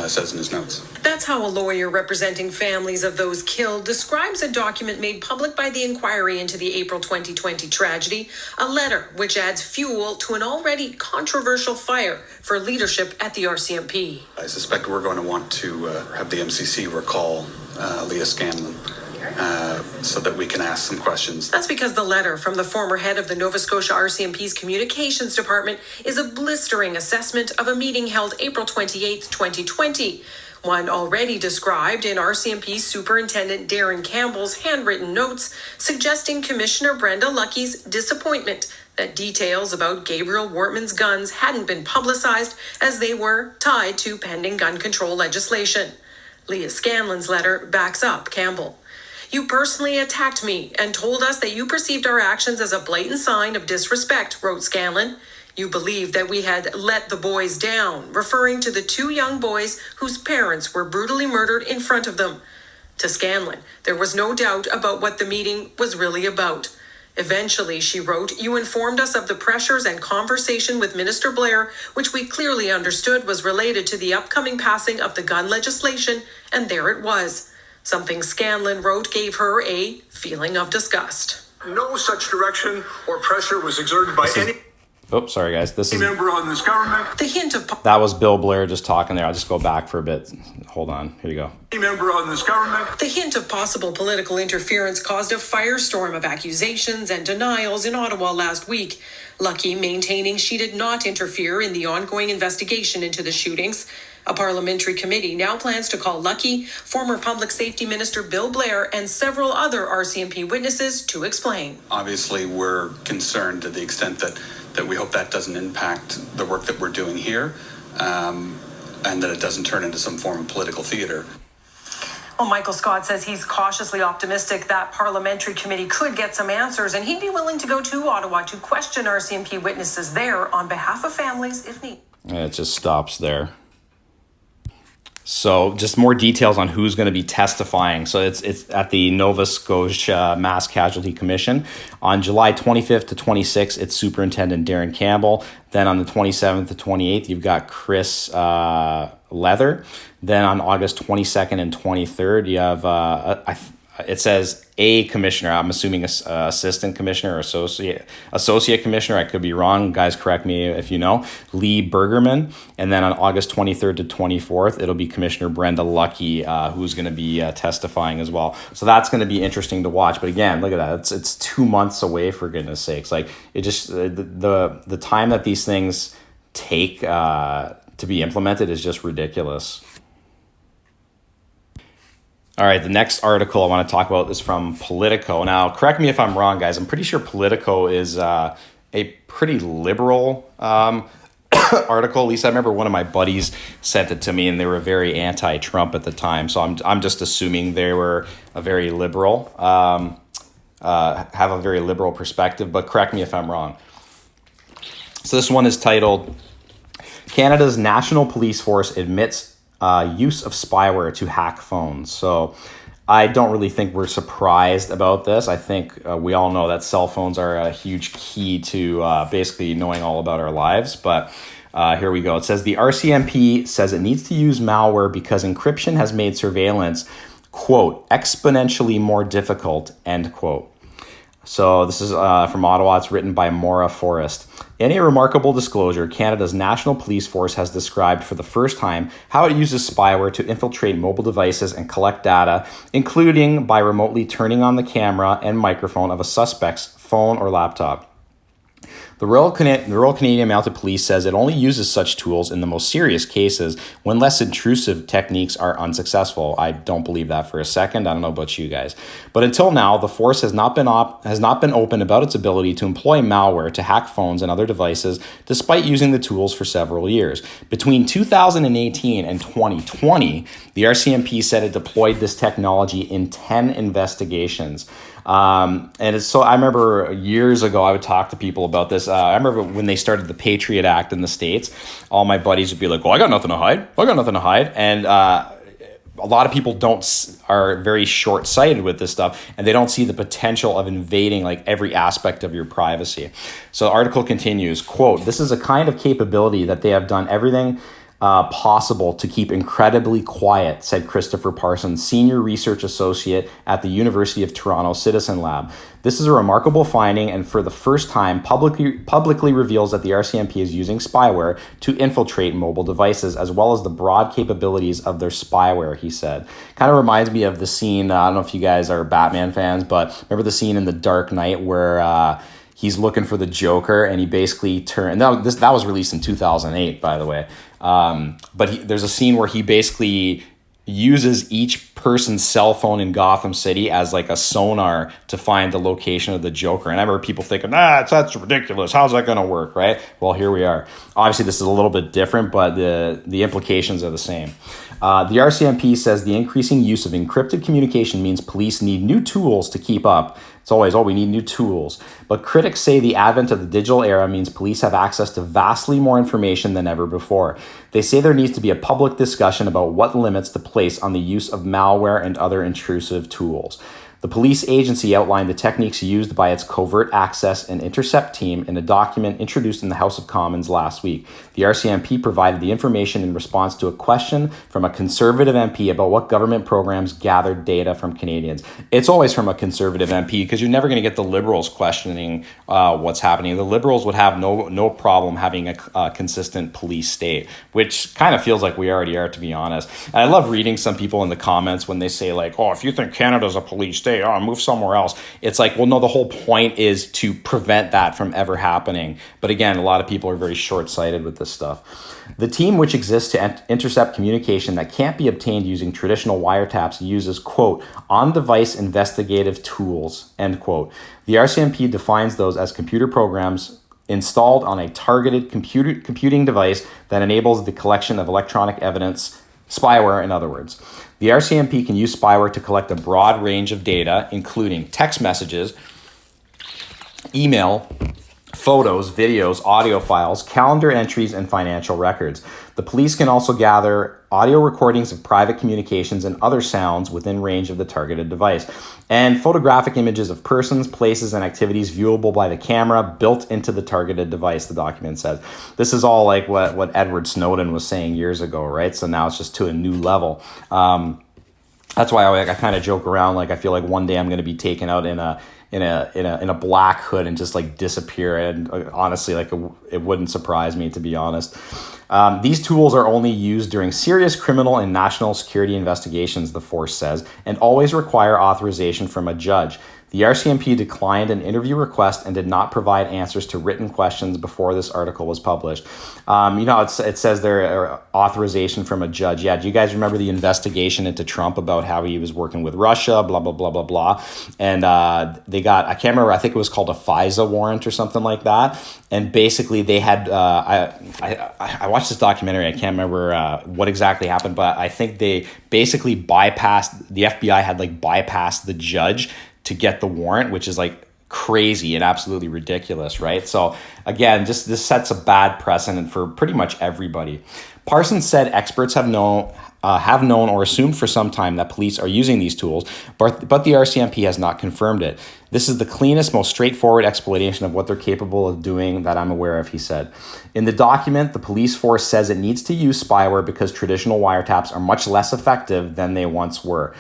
Speaker 4: says in his notes.
Speaker 5: That's how a lawyer representing families of those killed describes a document made public by the inquiry into the April 2020 tragedy, a letter which adds fuel to an already controversial fire for leadership at the RCMP.
Speaker 4: I suspect we're going to want to have the MCC recall Leah Scanlon so that we can ask some questions.
Speaker 5: That's because the letter from the former head of the Nova Scotia RCMP's communications department is a blistering assessment of a meeting held April 28, 2020. One already described in RCMP Superintendent Darren Campbell's handwritten notes, suggesting Commissioner Brenda Lucky's disappointment that details about Gabriel Wortman's guns hadn't been publicized as they were tied to pending gun control legislation. Leah Scanlon's letter backs up Campbell. You personally attacked me and told us that you perceived our actions as a blatant sign of disrespect, wrote Scanlon. You believed that we had let the boys down, referring to the two young boys whose parents were brutally murdered in front of them. To Scanlon, there was no doubt about what the meeting was really about. Eventually, she wrote, you informed us of the pressures and conversation with Minister Blair, which we clearly understood was related to the upcoming passing of the gun legislation, and there it was. Something Scanlon wrote gave her a feeling of disgust.
Speaker 3: No such direction or pressure was exerted by any...
Speaker 1: Oh, sorry, guys. This is
Speaker 6: member on this government.
Speaker 5: The hint of
Speaker 1: that was Bill Blair just talking there. I'll just go back for a bit. Hold on. Here you go.
Speaker 6: Member on this government.
Speaker 5: The hint of possible political interference caused a firestorm of accusations and denials in Ottawa last week. Lucky maintaining she did not interfere in the ongoing investigation into the shootings. A parliamentary committee now plans to call Lucky, former Public Safety Minister Bill Blair, and several other RCMP witnesses to explain.
Speaker 4: Obviously, we're concerned to the extent that we hope that doesn't impact the work that we're doing here, and that it doesn't turn into some form of political theater.
Speaker 5: Well, Michael Scott says he's cautiously optimistic that parliamentary committee could get some answers, and he'd be willing to go to Ottawa to question RCMP witnesses there on behalf of families if need.
Speaker 1: It just stops there. So just more details on who's going to be testifying. So it's at the Nova Scotia Mass Casualty Commission. On July 25th to 26th, it's Superintendent Darren Campbell. Then on the 27th to 28th, you've got Chris Leather. Then on August 22nd and 23rd, you have, it says a commissioner. I'm assuming assistant commissioner or associate commissioner. I could be wrong. Guys, correct me if you know. Lee Bergerman. And then on August 23rd to 24th, it'll be Commissioner Brenda Lucky, who's going to be testifying as well. So that's going to be interesting to watch. But again, look at that. It's 2 months away, for goodness sakes. Like, it just, the time that these things take to be implemented is just ridiculous. All right, the next article I want to talk about is from Politico. Now, correct me if I'm wrong, guys. I'm pretty sure Politico is a pretty liberal article. At least I remember one of my buddies sent it to me, and they were very anti-Trump at the time. So I'm just assuming they were a very liberal, have a very liberal perspective. But correct me if I'm wrong. So this one is titled, Canada's National Police Force Admits use of spyware to hack phones. So I don't really think we're surprised about this. I think we all know that cell phones are a huge key to basically knowing all about our lives. But here we go. It says the RCMP says it needs to use malware because encryption has made surveillance, quote, exponentially more difficult, end quote. So this is from Ottawa. It's written by Maura Forrest. In a remarkable disclosure, Canada's National Police Force has described for the first time how it uses spyware to infiltrate mobile devices and collect data, including by remotely turning on the camera and microphone of a suspect's phone or laptop. The Royal Canadian Mounted Police says it only uses such tools in the most serious cases when less intrusive techniques are unsuccessful. I don't believe that for a second. I don't know about you guys. But until now, the force has not been open about its ability to employ malware to hack phones and other devices, despite using the tools for several years. Between 2018 and 2020, the RCMP said it deployed this technology in 10 investigations. And it's so I remember years ago I would talk to people about this. I remember when they started the Patriot Act in the States, all my buddies would be like, "Well, I got nothing to hide." And a lot of people are very short-sighted with this stuff, and they don't see the potential of invading like every aspect of your privacy. So the article continues, quote, "This is a kind of capability that they have done everything possible to keep incredibly quiet," said Christopher Parsons, Senior Research Associate at the University of Toronto Citizen Lab. "This is a remarkable finding and for the first time publicly reveals that the RCMP is using spyware to infiltrate mobile devices as well as the broad capabilities of their spyware," he said. Kind of reminds me of the scene, I don't know if you guys are Batman fans, but remember the scene in The Dark Knight where he's looking for the Joker and he basically that was released in 2008, by the way. But there's a scene where he basically uses each person's cell phone in Gotham City as like a sonar to find the location of the Joker. And I remember people thinking, that's ridiculous. How's that going to work, right? Well, here we are. Obviously, this is a little bit different, but the implications are the same. The RCMP says the increasing use of encrypted communication means police need new tools to keep up. It's always, we need new tools. But critics say the advent of the digital era means police have access to vastly more information than ever before. They say there needs to be a public discussion about what limits to place on the use of malware and other intrusive tools. The police agency outlined the techniques used by its covert access and intercept team in a document introduced in the House of Commons last week. The RCMP provided the information in response to a question from a Conservative MP about what government programs gathered data from Canadians. It's always from a Conservative MP because you're never going to get the Liberals questioning what's happening. The Liberals would have no problem having a consistent police state, which kind of feels like we already are, to be honest. And I love reading some people in the comments when they say like, oh, if you think Canada's a police state, oh, move somewhere else. It's like, well, no, the whole point is to prevent that from ever happening. But again, a lot of people are very short-sighted with this stuff. The team, which exists to intercept communication that can't be obtained using traditional wiretaps, uses, quote, on-device investigative tools, end quote. The RCMP defines those as computer programs installed on a targeted computing device that enables the collection of electronic evidence, spyware in other words. The RCMP can use spyware to collect a broad range of data, including text messages, email, photos, videos, audio files, calendar entries, and financial records. The police can also gather audio recordings of private communications and other sounds within range of the targeted device, and photographic images of persons, places, and activities viewable by the camera built into the targeted device, the document says. This is all like what Edward Snowden was saying years ago, right? So now it's just to a new level. That's why I kind of joke around, like I feel like one day I'm going to be taken out in a black hood and just like disappear. And honestly, like it wouldn't surprise me, to be honest. These tools are only used during serious criminal and national security investigations, the force says, and always require authorization from a judge. The RCMP declined an interview request and did not provide answers to written questions before this article was published. It says there authorization from a judge. Yeah, do you guys remember the investigation into Trump about how he was working with Russia, blah, blah, blah, blah, blah. And they got, I can't remember, I think it was called a FISA warrant or something like that. And basically they had, I watched this documentary, I can't remember what exactly happened, but I think they basically the FBI had like bypassed the judge to get the warrant, which is like crazy and absolutely ridiculous, right? So again, just this sets a bad precedent for pretty much everybody. Parsons said experts have known or assumed for some time that police are using these tools, but the RCMP has not confirmed it. This is the cleanest, most straightforward explanation of what they're capable of doing that I'm aware of, he said. In the document, the police force says it needs to use spyware because traditional wiretaps are much less effective than they once were.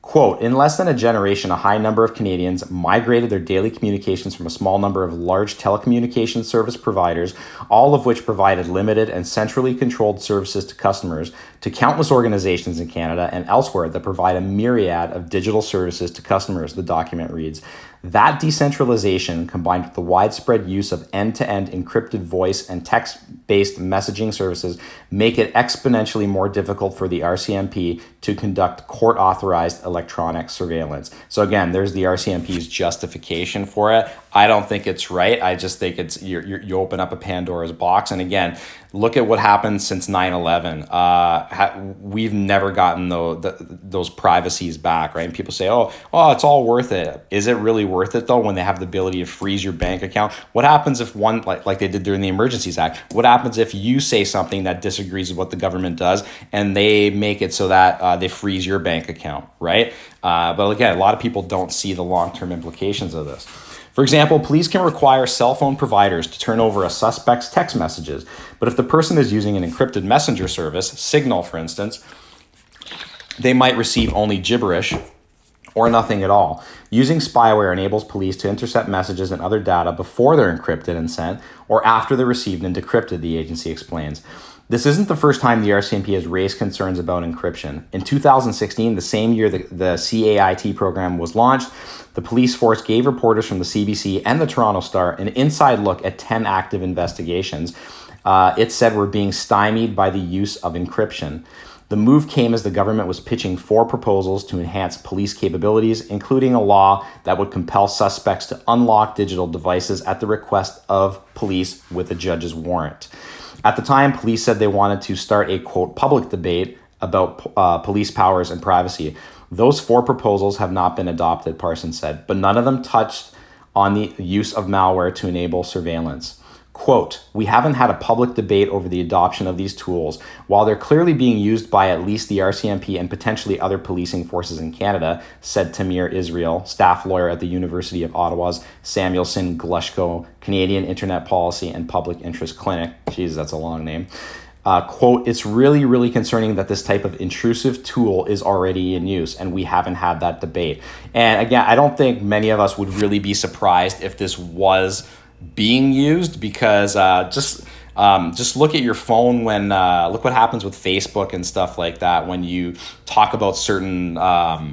Speaker 1: Quote, in less than a generation, a high number of Canadians migrated their daily communications from a small number of large telecommunications service providers, all of which provided limited and centrally controlled services to customers, to countless organizations in Canada and elsewhere that provide a myriad of digital services to customers, the document reads. That decentralization, combined with the widespread use of end-to-end encrypted voice and text-based messaging services, make it exponentially more difficult for the RCMP to conduct court-authorized electronic surveillance. So again, there's the RCMP's justification for it. I don't think it's right. I just think it's you open up a Pandora's box. And again, look at what happened since 9/11. We've never gotten those privacies back, right? And people say, oh, it's all worth it. Is it really worth it though when they have the ability to freeze your bank account? What happens if one, like they did during the Emergencies Act, what happens if you say something that disagrees with what the government does and they make it so that they freeze your bank account, right? But again, a lot of people don't see the long-term implications of this. For example, police can require cell phone providers to turn over a suspect's text messages, but if the person is using an encrypted messenger service, Signal for instance, they might receive only gibberish or nothing at all. Using spyware enables police to intercept messages and other data before they're encrypted and sent, or after they're received and decrypted, the agency explains. This isn't the first time the RCMP has raised concerns about encryption. In 2016, the same year the CAIT program was launched, the police force gave reporters from the CBC and the Toronto Star an inside look at 10 active investigations. It said we're being stymied by the use of encryption. The move came as the government was pitching 4 proposals to enhance police capabilities, including a law that would compel suspects to unlock digital devices at the request of police with a judge's warrant. At the time, police said they wanted to start a, quote, public debate about police powers and privacy. Those 4 proposals have not been adopted, Parsons said, but none of them touched on the use of malware to enable surveillance. Quote, "We haven't had a public debate over the adoption of these tools. While they're clearly being used by at least the RCMP and potentially other policing forces in Canada," said Tamir Israel, staff lawyer at the University of Ottawa's Samuelson Glushko Canadian Internet Policy and Public Interest Clinic. Jeez, that's a long name. Quote, "It's really, really concerning that this type of intrusive tool is already in use, and we haven't had that debate." And again, I don't think many of us would really be surprised if this was being used, because just look at your phone when look what happens with Facebook and stuff like that when you talk about certain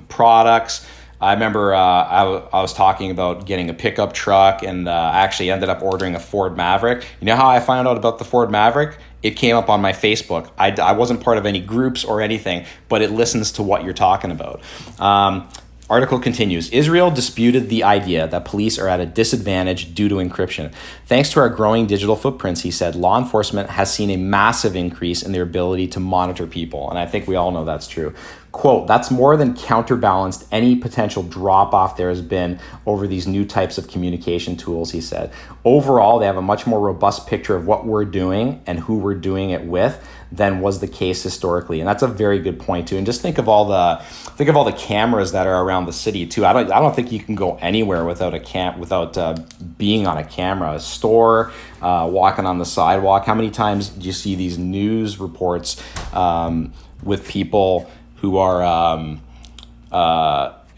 Speaker 1: products. I remember I was talking about getting a pickup truck, and I actually ended up ordering a Ford Maverick. You know how I found out about the Ford Maverick? It came up on my Facebook. I wasn't part of any groups or anything, but it listens to what you're talking about. Article continues. Israel disputed the idea that police are at a disadvantage due to encryption. "Thanks to our growing digital footprints," he said, "law enforcement has seen a massive increase in their ability to monitor people." And I think we all know that's true. Quote, "That's more than counterbalanced any potential drop-off there has been over these new types of communication tools," he said. "Overall, they have a much more robust picture of what we're doing and who we're doing it with than was the case historically." And that's a very good point too. And just think of all the cameras that are around the city too. I don't think you can go anywhere without being on a camera. A store, walking on the sidewalk. How many times do you see these news reports with people who are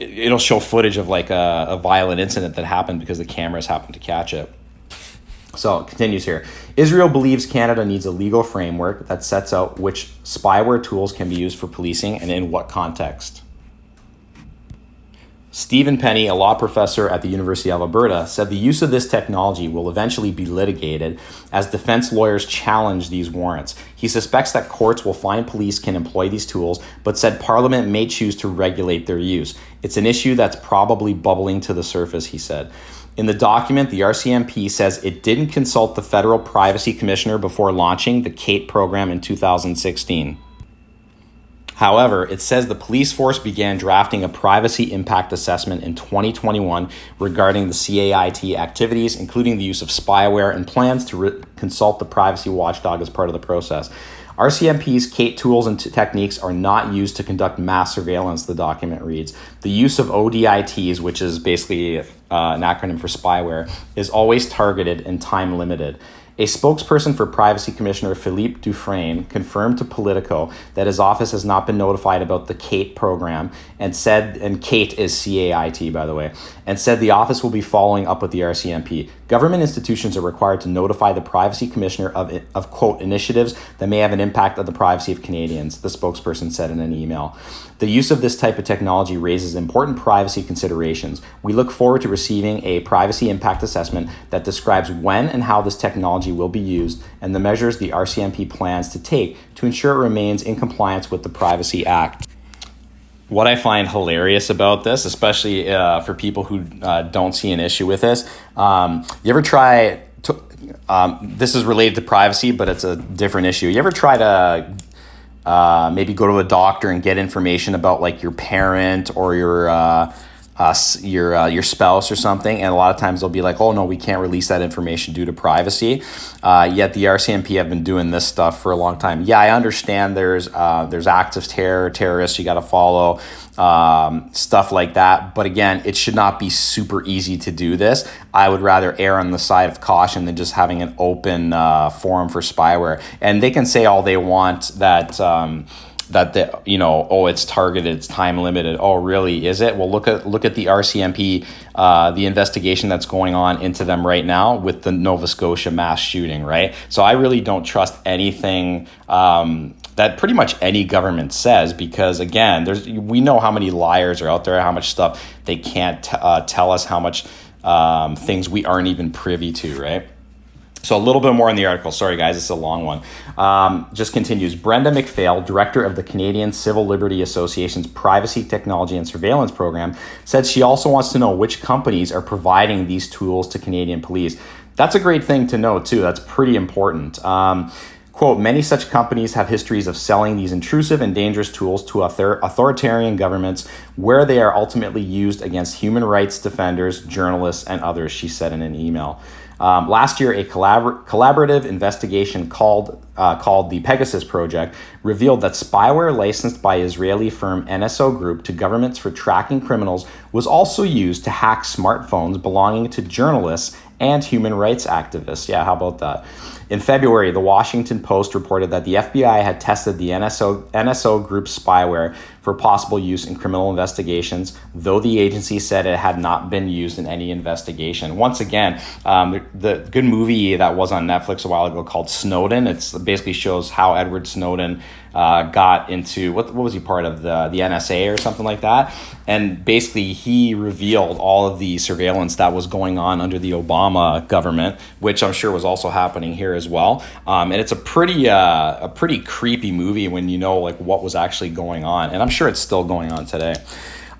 Speaker 1: it'll show footage of like a violent incident that happened because the cameras happened to catch it. So it continues here. "Israel believes Canada needs a legal framework that sets out which spyware tools can be used for policing and in what context." Stephen Penny, a law professor at the University of Alberta, said the use of this technology will eventually be litigated as defense lawyers challenge these warrants. He suspects that courts will find police can employ these tools, but said Parliament may choose to regulate their use. "It's an issue that's probably bubbling to the surface," he said. In the document, the RCMP says it didn't consult the Federal Privacy Commissioner before launching the CATE program in 2016. However, it says the police force began drafting a privacy impact assessment in 2021 regarding the CAIT activities, including the use of spyware, and plans to consult the privacy watchdog as part of the process. RCMP's CATE tools and techniques are not used to conduct mass surveillance, the document reads. The use of ODITs, which is basically an acronym for spyware, is always targeted and time limited. A spokesperson for Privacy Commissioner Philippe Dufresne confirmed to Politico that his office has not been notified about the CATE program and CATE is CAIT, by the way, and said the office will be following up with the RCMP. Government institutions are required to notify the Privacy Commissioner of quote, initiatives that may have an impact on the privacy of Canadians, the spokesperson said in an email. The use of this type of technology raises important privacy considerations. We look forward to receiving a privacy impact assessment that describes when and how this technology will be used and the measures the RCMP plans to take to ensure it remains in compliance with the Privacy Act. What I find hilarious about this, especially for people who don't see an issue with this, you ever try to, this is related to privacy, but it's a different issue. You ever try to maybe go to a doctor and get information about like your parent or your spouse or something, and a lot of times they'll be like, "Oh no, we can't release that information due to privacy." Yet the RCMP have been doing this stuff for a long time. Yeah, I understand there's acts of terrorists you got to follow, stuff like that. But again, it should not be super easy to do this. I would rather err on the side of caution than just having an open forum for spyware. And they can say all they want that it's targeted, it's time limited. Oh, really? Is it? Well, look at the RCMP, the investigation that's going on into them right now with the Nova Scotia Mass Shooting, right? So I really don't trust anything that pretty much any government says, because again, we know how many liars are out there, how much stuff they can't tell us, how much things we aren't even privy to, right? So a little bit more in the article. Sorry, guys, it's a long one. Just continues. Brenda McPhail, director of the Canadian Civil Liberty Association's Privacy, Technology and Surveillance Program, said she also wants to know which companies are providing these tools to Canadian police. That's a great thing to know, too. That's pretty important. Quote, "Many such companies have histories of selling these intrusive and dangerous tools to authoritarian governments where they are ultimately used against human rights defenders, journalists, and others," she said in an email. Last year, a collaborative investigation called the Pegasus Project revealed that spyware licensed by Israeli firm NSO Group to governments for tracking criminals was also used to hack smartphones belonging to journalists and human rights activists. Yeah, how about that? In February, the Washington Post reported that the FBI had tested the NSO Group's spyware for possible use in criminal investigations, though the agency said it had not been used in any investigation. Once again, the good movie that was on Netflix a while ago called Snowden, it basically shows how Edward Snowden got into, what was he part of, the NSA or something like that? And basically he revealed all of the surveillance that was going on under the Obama government, which I'm sure was also happening here as well. And it's a pretty creepy movie when you know like what was actually going on. And I'm sure it's still going on today.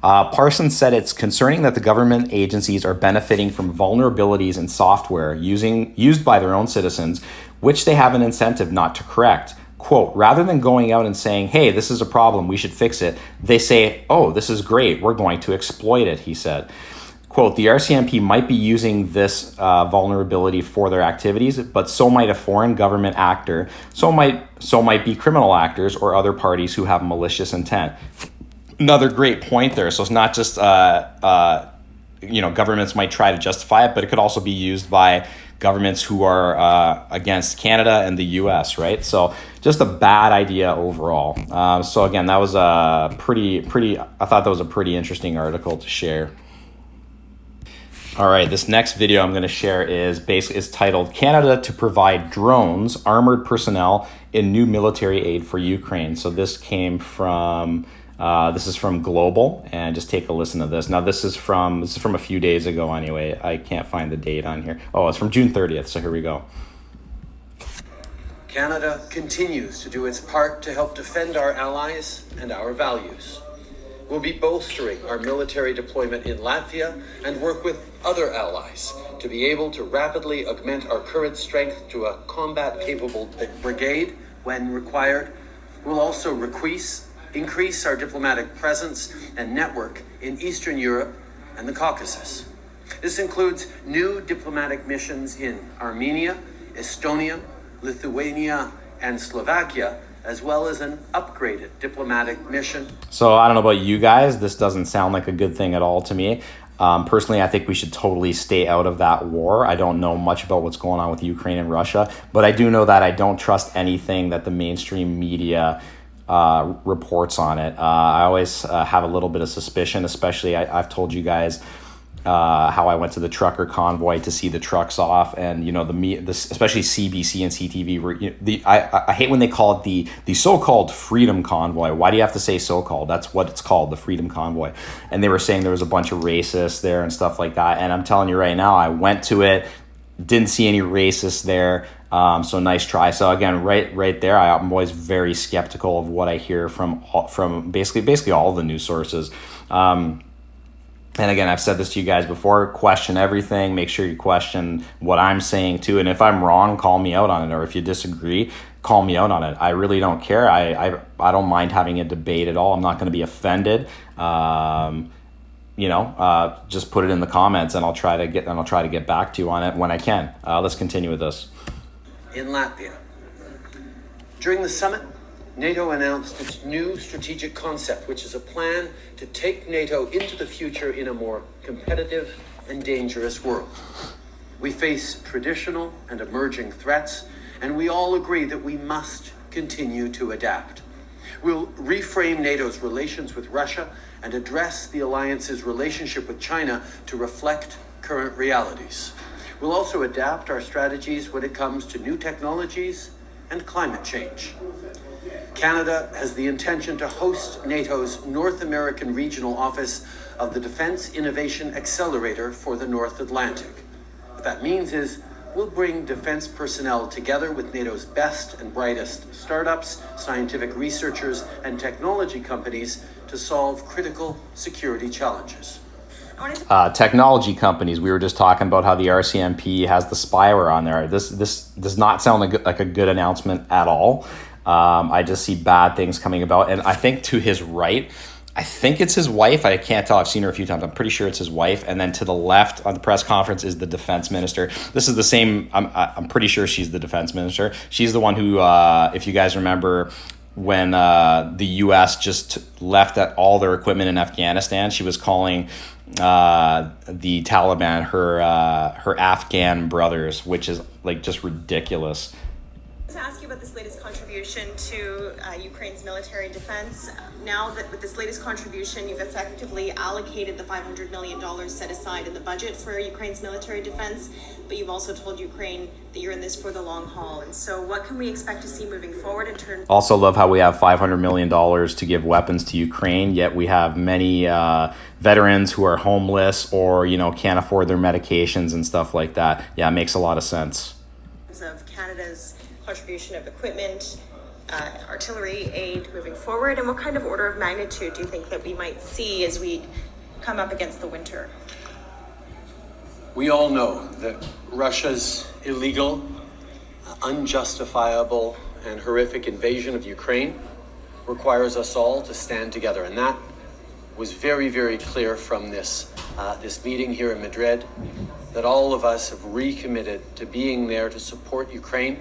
Speaker 1: Parsons said it's concerning that the government agencies are benefiting from vulnerabilities in software used by their own citizens, which they have an incentive not to correct. Quote, rather than going out and saying, hey, this is a problem, we should fix it, they say, oh, this is great, we're going to exploit it, he said. Quote, the RCMP might be using this vulnerability for their activities, but so might a foreign government actor, so might be criminal actors or other parties who have malicious intent. Another great point there. So it's not just, governments might try to justify it, but it could also be used by governments who are against Canada and the US, right? So just a bad idea overall. So again, that was I thought that was a pretty interesting article to share. All right, this next video I'm going to share is titled Canada to Provide Drones, Armored Personnel in New Military Aid for Ukraine. So this came from this is from Global, and just take a listen to this. Now this is from a few days ago anyway. I can't find the date on here. Oh, it's from June 30th, so here we go.
Speaker 7: Canada continues to do its part to help defend our allies and our values. We'll be bolstering our military deployment in Latvia and work with other allies to be able to rapidly augment our current strength to a combat-capable brigade when required. We'll also increase our diplomatic presence and network in Eastern Europe and the Caucasus. This includes new diplomatic missions in Armenia, Estonia, Lithuania, and Slovakia, as well as an upgraded diplomatic mission.
Speaker 1: So I don't know about you guys, this doesn't sound like a good thing at all to me. Personally, I think we should totally stay out of that war. I don't know much about what's going on with Ukraine and Russia, but I do know that I don't trust anything that the mainstream media reports on it. I always have a little bit of suspicion, especially I've told you guys how I went to the trucker convoy to see the trucks off, and especially CBC and CTV. I hate when they call it the so-called Freedom Convoy. Why do you have to say so-called? That's what it's called, the Freedom Convoy. And they were saying there was a bunch of racists there and stuff like that. And I'm telling you right now, I went to it, didn't see any racists there. So nice try. So again, right there, I'm always very skeptical of what I hear from basically all the news sources. And again, I've said this to you guys before, question everything, make sure you question what I'm saying too. And if I'm wrong, call me out on it. Or if you disagree, call me out on it. I really don't care. I don't mind having a debate at all. I'm not going to be offended. Just put it in the comments and I'll try to get back to you on it when I can. Let's continue with this.
Speaker 7: In Latvia. During the summit, NATO announced its new strategic concept, which is a plan to take NATO into the future in a more competitive and dangerous world. We face traditional and emerging threats, and we all agree that we must continue to adapt. We'll reframe NATO's relations with Russia and address the alliance's relationship with China to reflect current realities. We'll also adapt our strategies when it comes to new technologies and climate change. Canada has the intention to host NATO's North American Regional Office of the Defense Innovation Accelerator for the North Atlantic. What that means is we'll bring defense personnel together with NATO's best and brightest startups, scientific researchers, and technology companies to solve critical security challenges.
Speaker 1: Technology companies, we were just talking about how the RCMP has the spyware on there. This does not sound like a good announcement at all. I just see bad things coming about. And I think to his right, I think it's his wife. I can't tell. I've seen her a few times. I'm pretty sure it's his wife. And then to the left on the press conference is the defense minister. This is the same. I'm pretty sure she's the defense minister. She's the one who, if you guys remember, when the U.S. just left all their equipment in Afghanistan, she was calling the Taliban her Afghan brothers, which is like just ridiculous.
Speaker 8: To ask you about this latest contribution to Ukraine's military defense. Now that with this latest contribution, you've effectively allocated the $500 million set aside in the budget for Ukraine's military defense, but you've also told Ukraine that you're in this for the long haul. And so what can we expect to see moving forward in terms?
Speaker 1: Also love how we have $500 million to give weapons to Ukraine, yet we have many veterans who are homeless or, can't afford their medications and stuff like that. Yeah, it makes a lot of sense.
Speaker 8: Of Canada's contribution of equipment, artillery aid moving forward, and what kind of order of magnitude do you think that we might see as we come up against the winter?
Speaker 7: We all know that Russia's illegal, unjustifiable, and horrific invasion of Ukraine requires us all to stand together, and that was very, very clear from this meeting here in Madrid, that all of us have recommitted to being there to support Ukraine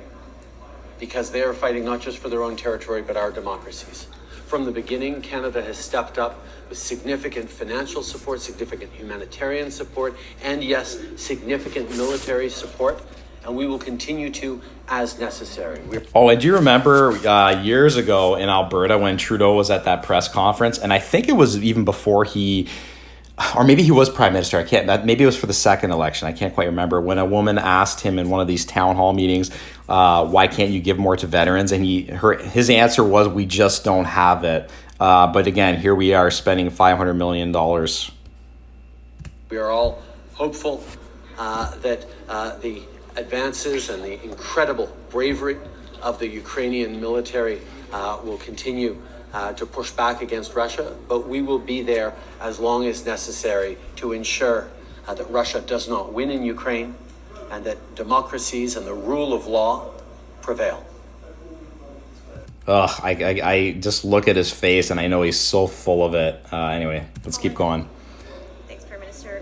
Speaker 7: because they are fighting not just for their own territory, but our democracies. From the beginning, Canada has stepped up with significant financial support, significant humanitarian support, and yes, significant military support, and we will continue to as necessary.
Speaker 1: And do you remember years ago in Alberta when Trudeau was at that press conference, and I think it was even before or maybe he was prime minister. Maybe it was for the second election. I can't quite remember. When a woman asked him in one of these town hall meetings, why can't you give more to veterans? And his answer was, we just don't have it. But again, here we are spending $500 million.
Speaker 7: We are all hopeful that the advances and the incredible bravery of the Ukrainian military will continue to push back against Russia, but we will be there as long as necessary to ensure that Russia does not win in Ukraine and that democracies and the rule of law prevail.
Speaker 1: I just look at his face and I know he's so full of it. Anyway, let's keep going.
Speaker 8: Thanks, Prime Minister.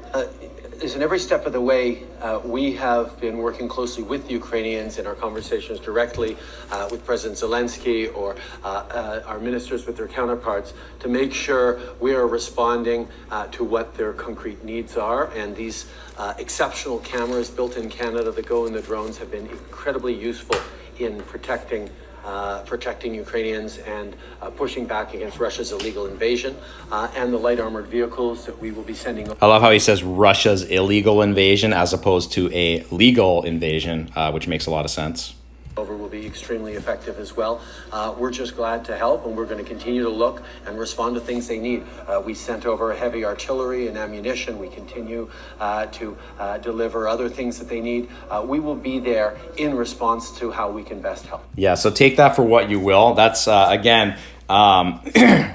Speaker 7: Listen, every step of the way, we have been working closely with the Ukrainians in our conversations directly with President Zelensky or our ministers with their counterparts to make sure we are responding to what their concrete needs are. And these exceptional cameras built in Canada that go in the drones have been incredibly useful in protecting Ukrainians and pushing back against Russia's illegal invasion and the light armored vehicles that we will be sending.
Speaker 1: I love how he says Russia's illegal invasion as opposed to a legal invasion, which makes a lot of sense.
Speaker 7: Will be extremely effective as well. We're just glad to help, and we're going to continue to look and respond to things they need. We sent over heavy artillery and ammunition. We continue to deliver other things that they need. We will be there in response to how we can best help.
Speaker 1: Yeah, so take that for what you will. That's, again, I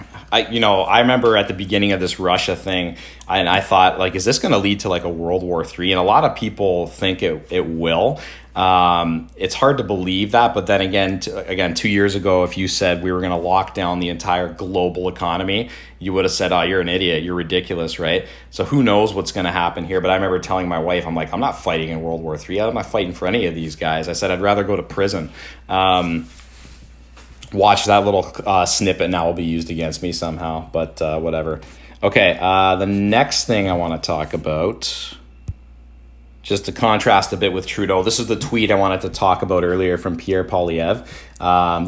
Speaker 1: remember at the beginning of this Russia thing, and I thought, like, is this going to lead to like a World War III? And a lot of people think it will. It's hard to believe that, but then again, 2 years ago, if you said we were going to lock down the entire global economy, you would have said, "Oh, you're an idiot. You're ridiculous," right? So who knows what's going to happen here? But I remember telling my wife, I'm like, I'm not fighting in World War III. I'm not fighting for any of these guys. I said I'd rather go to prison. Watch that little snippet now will be used against me somehow, but whatever. Okay, the next thing I want to talk about, just to contrast a bit with Trudeau, this is the tweet I wanted to talk about earlier from Pierre Poilievre.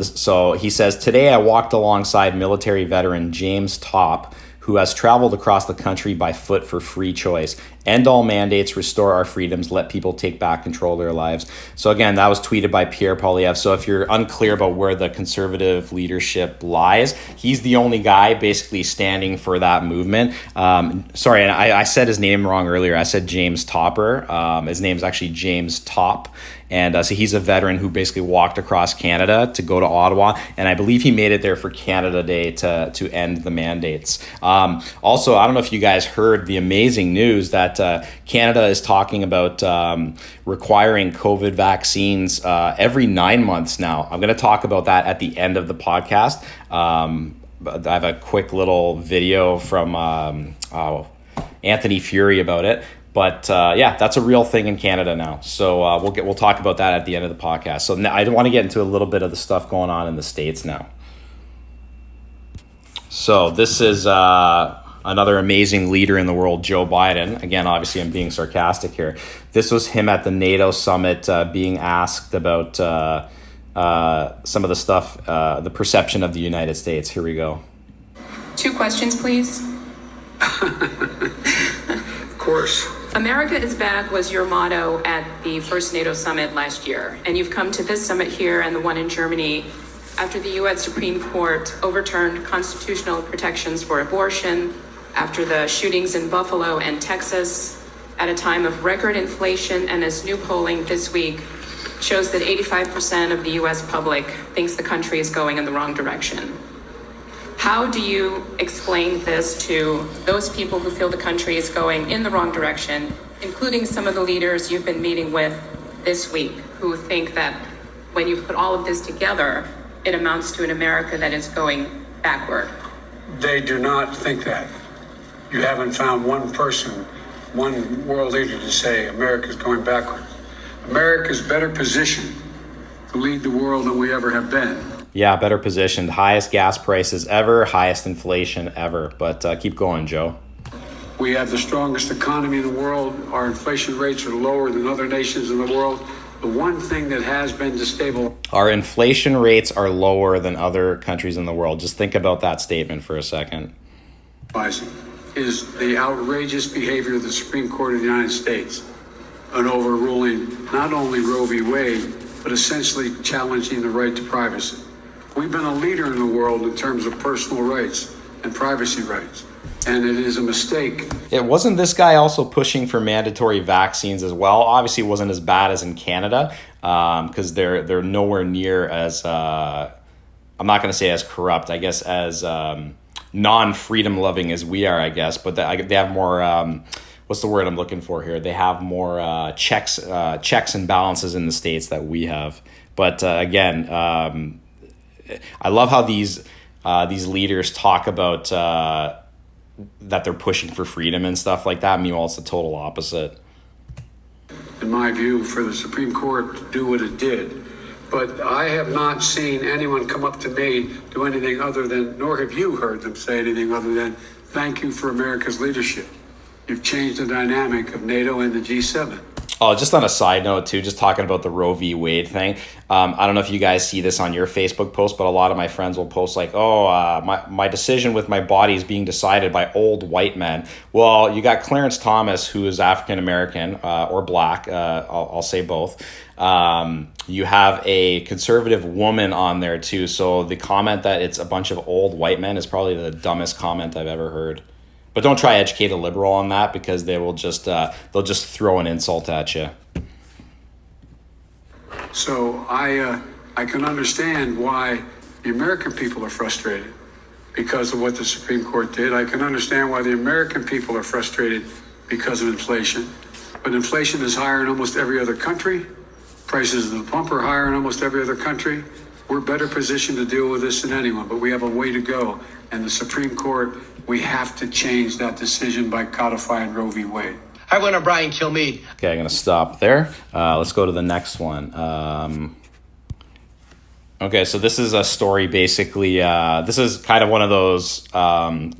Speaker 1: So he says, "Today I walked alongside military veteran James Topp, who has traveled across the country by foot for free choice. End all mandates, restore our freedoms, let people take back control of their lives." So again, that was tweeted by Pierre Poilievre. So if you're unclear about where the conservative leadership lies, he's the only guy basically standing for that movement. Sorry, and I said his name wrong earlier. I said James Topper. His name is actually James Topp. And so he's a veteran who basically walked across Canada to go to Ottawa. And I believe he made it there for Canada Day to end the mandates. Also, I don't know if you guys heard the amazing news that Canada is talking about requiring COVID vaccines every 9 months now. I'm going to talk about that at the end of the podcast. I have a quick little video from Anthony Fury about it. But yeah, that's a real thing in Canada now. So we'll talk about that at the end of the podcast. So now I want to get into a little bit of the stuff going on in the States now. So this is another amazing leader in the world, Joe Biden. Again, obviously I'm being sarcastic here. This was him at the NATO Summit being asked about some of the stuff, the perception of the United States. Here we go.
Speaker 9: 2 questions, please.
Speaker 6: Of course.
Speaker 9: America is back was your motto at the first NATO summit last year, and you've come to this summit here and the one in Germany after the U.S. Supreme Court overturned constitutional protections for abortion, after the shootings in Buffalo and Texas, at a time of record inflation, and as new polling this week shows that 85% of the U.S. public thinks the country is going in the wrong direction. How do you explain this to those people who feel the country is going in the wrong direction, including some of the leaders you've been meeting with this week, who think that when you put all of this together, it amounts to an America that is going backward?
Speaker 6: They do not think that. You haven't found one person, one world leader to say America's going backward. America's better positioned to lead the world than we ever have been.
Speaker 1: Yeah, better positioned. Highest gas prices ever, highest inflation ever. But keep going, Joe.
Speaker 6: We have the strongest economy in the world. Our inflation rates are lower than other nations in the world. The one thing that has been destabilizing.
Speaker 1: Our inflation rates are lower than other countries in the world. Just think about that statement for a second.
Speaker 6: Is the outrageous behavior of the Supreme Court of the United States, an overruling not only Roe v. Wade, but essentially challenging the right to privacy. We've been a leader in the world in terms of personal rights and privacy rights, and it is a mistake.
Speaker 1: It wasn't this guy also pushing for mandatory vaccines as well? Obviously, it wasn't as bad as in Canada, because they're nowhere near as I'm not going to say as corrupt, I guess as non-freedom loving as we are, I guess. But they have more. What's the word I'm looking for here? They have more checks and balances in the States that we have. But again. I love how these leaders talk about that they're pushing for freedom and stuff like that. Meanwhile, it's the total opposite.
Speaker 6: In my view, for the Supreme Court to do what it did. But I have not seen anyone come up to me do anything other than, nor have you heard them say anything other than, thank you for America's leadership. You've changed the dynamic of NATO and the G7.
Speaker 1: Oh, just on a side note too, just talking about the Roe v. Wade thing. I don't know if you guys see this on your Facebook post, but a lot of my friends will post like, my decision with my body is being decided by old white men. Well, you got Clarence Thomas, who is African-American or black. I'll say both. You have a conservative woman on there too. So the comment that it's a bunch of old white men is probably the dumbest comment I've ever heard. But don't try to educate a liberal on that, because they will just they'll just throw an insult at you.
Speaker 6: So I can understand why the American people are frustrated because of what the Supreme Court did. I can understand why the American people are frustrated because of inflation. But inflation is higher in almost every other country. Prices of the pump are higher in almost every other country. We're better positioned to deal with this than anyone, but we have a way to go. And the Supreme Court, we have to change that decision by codifying Roe v. Wade.
Speaker 10: Hi, Winner Brian Kilmeade.
Speaker 1: Okay, I'm going to stop there. Let's go to the next one. Okay, so this is a story basically. This is kind of one of those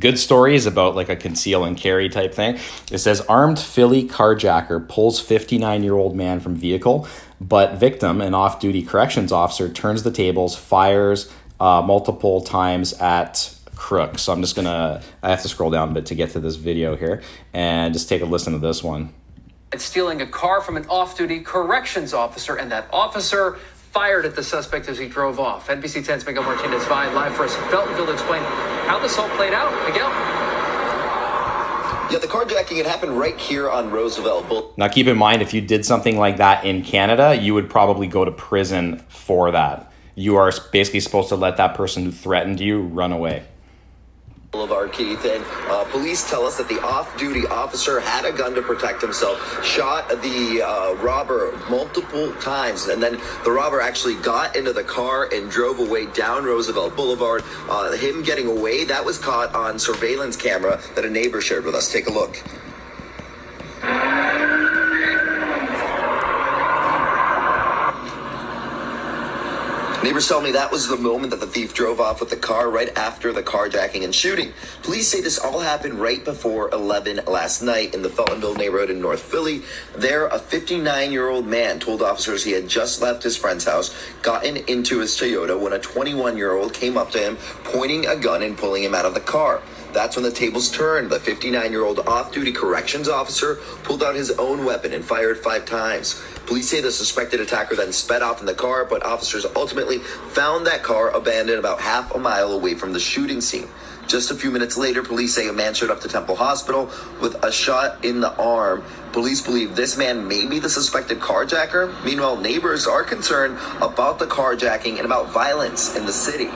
Speaker 1: good stories about like a conceal and carry type thing. It says, armed Philly carjacker pulls 59-year-old man from vehicle, but victim, an off-duty corrections officer, turns the tables, fires multiple times at crook. So I have to scroll down a bit to get to this video here and just take a listen to this one.
Speaker 11: It's stealing a car from an off-duty corrections officer, and that officer fired at the suspect as he drove off. NBC 10's Miguel Martinez-Vine live for us in Feltonville to explain how this all played out. Miguel?
Speaker 10: Yeah, the carjacking had happened right here on Roosevelt Boulevard.
Speaker 1: Now keep in mind, if you did something like that in Canada, you would probably go to prison for that. You are basically supposed to let that person who threatened you run away.
Speaker 10: Boulevard, Keith, and police tell us that the off-duty officer had a gun to protect himself, shot the robber multiple times, and then the robber actually got into the car and drove away down Roosevelt Boulevard. Him getting away, that was caught on surveillance camera that a neighbor shared with us. Take a look. Neighbors tell me that was the moment that the thief drove off with the car right after the carjacking and shooting. Police say this all happened right before 11 last night in the Feltonville neighborhood in North Philly. There, a 59-year-old man told officers he had just left his friend's house, gotten into his Toyota when a 21-year-old came up to him, pointing a gun and pulling him out of the car. That's when the tables turned. The 59-year-old off-duty corrections officer pulled out his own weapon and fired 5 times. Police say the suspected attacker then sped off in the car, but officers ultimately found that car abandoned about half a mile away from the shooting scene. Just a few minutes later, police say a man showed up to Temple Hospital with a shot in the arm. Police believe this man may be the suspected carjacker. Meanwhile, neighbors are concerned about the carjacking and about violence in the city.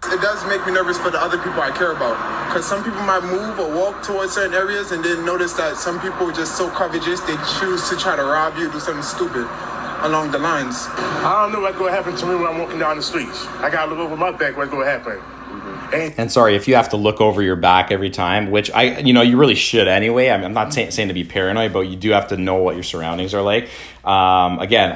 Speaker 12: It does make me nervous for the other people I care about, because some people might move or walk towards certain areas and then notice that some people are just so covetous they choose to try to rob you, do something stupid along the lines.
Speaker 13: I don't know what's going to happen to me when I'm walking down the streets. I got to look over my back what's going to happen.
Speaker 1: And sorry, if you have to look over your back every time, which you really should anyway. I'm not saying to be paranoid, but you do have to know what your surroundings are like. Again,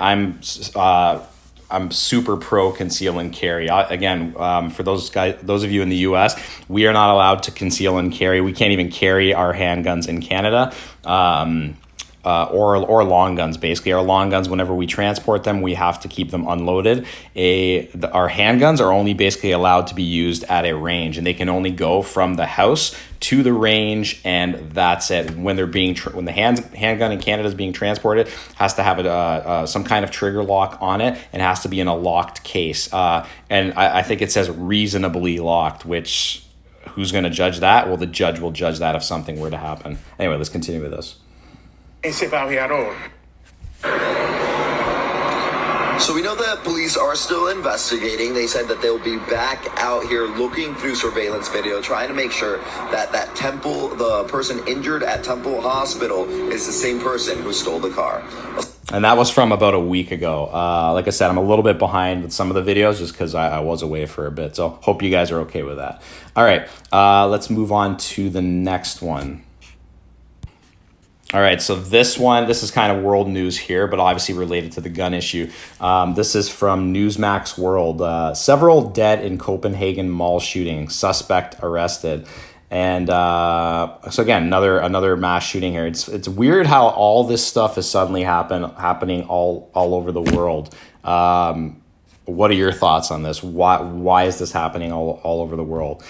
Speaker 1: I'm super pro conceal and carry. For those of you in the U.S., we are not allowed to conceal and carry. We can't even carry our handguns in Canada, or long guns. Basically, our long guns, whenever we transport them, we have to keep them unloaded. Our handguns are only basically allowed to be used at a range, and they can only go from the house to the range, and that's it. When they're when the handgun in Canada is being transported, has to have some kind of trigger lock on it, and has to be in a locked case. And I think it says reasonably locked, which who's going to judge that? Well, the judge will judge that if something were to happen. Anyway, let's continue with this.
Speaker 13: Ain't safe out here at all.
Speaker 10: So we know that police are still investigating. They said that they'll be back out here looking through surveillance video, trying to make sure that the person injured at Temple Hospital is the same person who stole the car.
Speaker 1: And that was from about a week ago. Like I said, I'm a little bit behind with some of the videos just because I was away for a bit. So hope you guys are okay with that. All right, let's move on to the next one. All right, so this is kind of world news here, but obviously related to the gun issue. This is from Newsmax World. Several dead in Copenhagen mall shooting, suspect arrested. And so again, another mass shooting here. It's weird how all this stuff is suddenly happening all over the world. What are your thoughts on this? Why is this happening all over the world?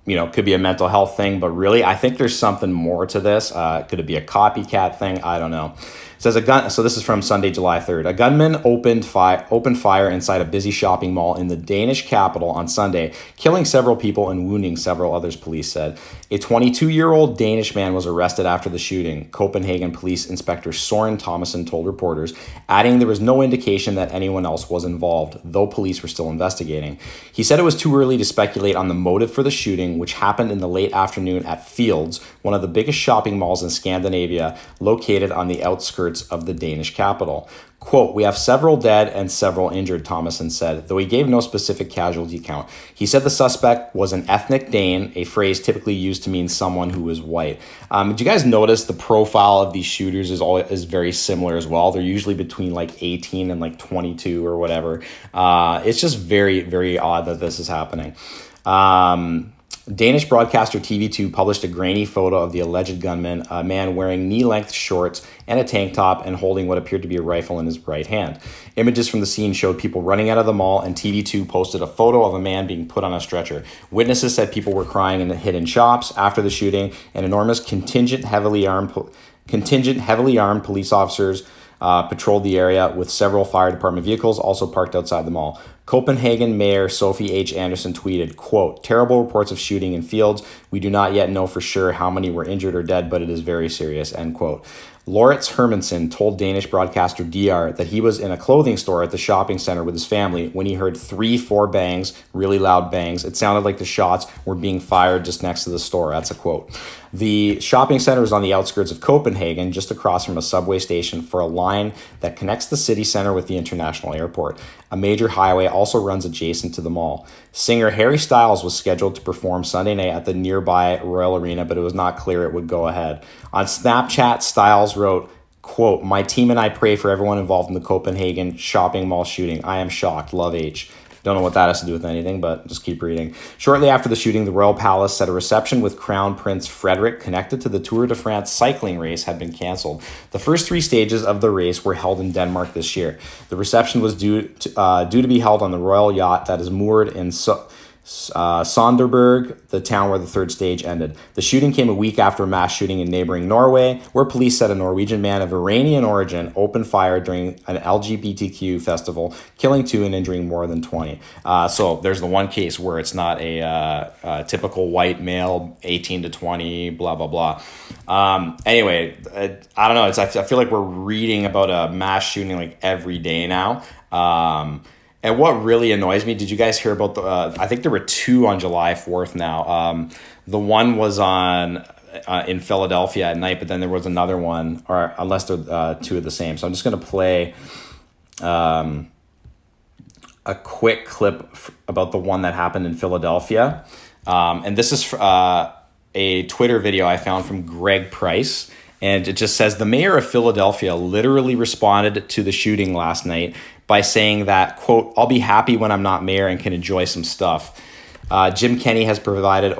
Speaker 1: Could be a mental health thing, but really, I think there's something more to this. Could it be a copycat thing? I don't know. It says so this is from Sunday, July 3rd. A gunman opened fire inside a busy shopping mall in the Danish capital on Sunday, killing several people and wounding several others, police said. A 22-year-old Danish man was arrested after the shooting, Copenhagen Police Inspector Soren Thomason told reporters, adding there was no indication that anyone else was involved, though police were still investigating. He said it was too early to speculate on the motive for the shooting, which happened in the late afternoon at Fields, one of the biggest shopping malls in Scandinavia, located on the outskirts of the Danish capital. Quote, "We have several dead and several injured," Thomason said, though he gave no specific casualty count. He said the suspect was an ethnic Dane, a phrase typically used to mean someone who is white. Did you guys notice the profile of these shooters is very similar as well? They're usually between like 18 and like 22 or whatever. It's just very, very odd that this is happening. Danish broadcaster TV2 published a grainy photo of the alleged gunman, a man wearing knee-length shorts and a tank top and holding what appeared to be a rifle in his right hand. Images from the scene showed people running out of the mall, and TV2 posted a photo of a man being put on a stretcher. Witnesses said people were crying in the hidden shops after the shooting. An enormous contingent heavily armed police officers patrolled the area, with several fire department vehicles also parked outside the mall. Copenhagen Mayor Sophie H. Anderson tweeted, quote, "Terrible reports of shooting in Fields. We do not yet know for sure how many were injured or dead, but it is very serious," end quote. Lawrence Hermansen told Danish broadcaster DR that he was in a clothing store at the shopping center with his family when he heard 3-4 bangs, really loud bangs. It sounded like the shots were being fired just next to the store. That's a quote. The shopping center is on the outskirts of Copenhagen, just across from a subway station for a line that connects the city center with the international airport. A major highway also runs adjacent to the mall. Singer Harry Styles was scheduled to perform Sunday night at the nearby Royal Arena, but it was not clear it would go ahead. On Snapchat, Styles wrote, quote, "My team and I pray for everyone involved in the Copenhagen shopping mall shooting. I am shocked. Love H." Don't know what that has to do with anything, but just keep reading. Shortly after the shooting, the Royal Palace said a reception with Crown Prince Frederick connected to the Tour de France cycling race had been canceled. The first 3 stages of the race were held in Denmark this year. The reception was due to be held on the royal yacht that is moored in Sonderburg, the town where the 3rd stage ended. The shooting came a week after a mass shooting in neighboring Norway, where police said a Norwegian man of Iranian origin opened fire during an LGBTQ festival, killing 2 and injuring more than 20. So there's the one case where it's not a typical white male, 18 to 20, blah, blah, blah. Anyway, I don't know. I feel like we're reading about a mass shooting like every day now. And what really annoys me, did you guys hear about I think there were 2 on July 4th now. The one was in Philadelphia at night, but then there was another one, or unless they're 2 of the same. So I'm just going to play a quick clip about the one that happened in Philadelphia. And this is a Twitter video I found from Greg Price. And it just says, the mayor of Philadelphia literally responded to the shooting last night by saying that, quote, "I'll be happy when I'm not mayor and can enjoy some stuff." Jim Kenney has presided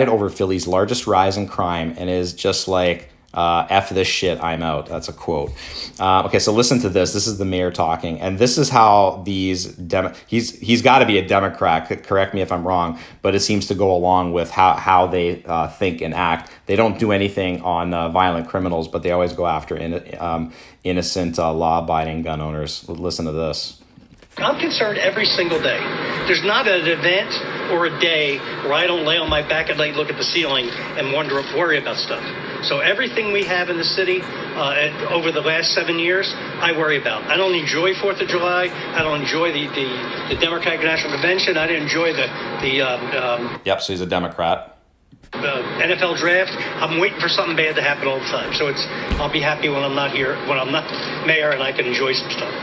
Speaker 1: over Philly's largest rise in crime and is just like, F this shit, I'm out. That's a quote. Okay, so listen to this. This is the mayor talking. And this is how these, he's got to be a Democrat, correct me if I'm wrong, but it seems to go along with how they think and act. They don't do anything on violent criminals, but they always go after innocent, law-abiding gun owners. Listen to this.
Speaker 14: I'm concerned every single day. There's not an event or a day where I don't lay on my back at night, look at the ceiling, and worry about stuff. So everything we have in the city over the last 7 years, I worry about. I don't enjoy 4th of July. I don't enjoy the Democratic National Convention. I didn't enjoy
Speaker 1: Yep, so he's a Democrat.
Speaker 14: NFL draft. I'm waiting for something bad to happen all the time. So I'll be happy when I'm not here, when I'm not mayor, and I can enjoy some stuff.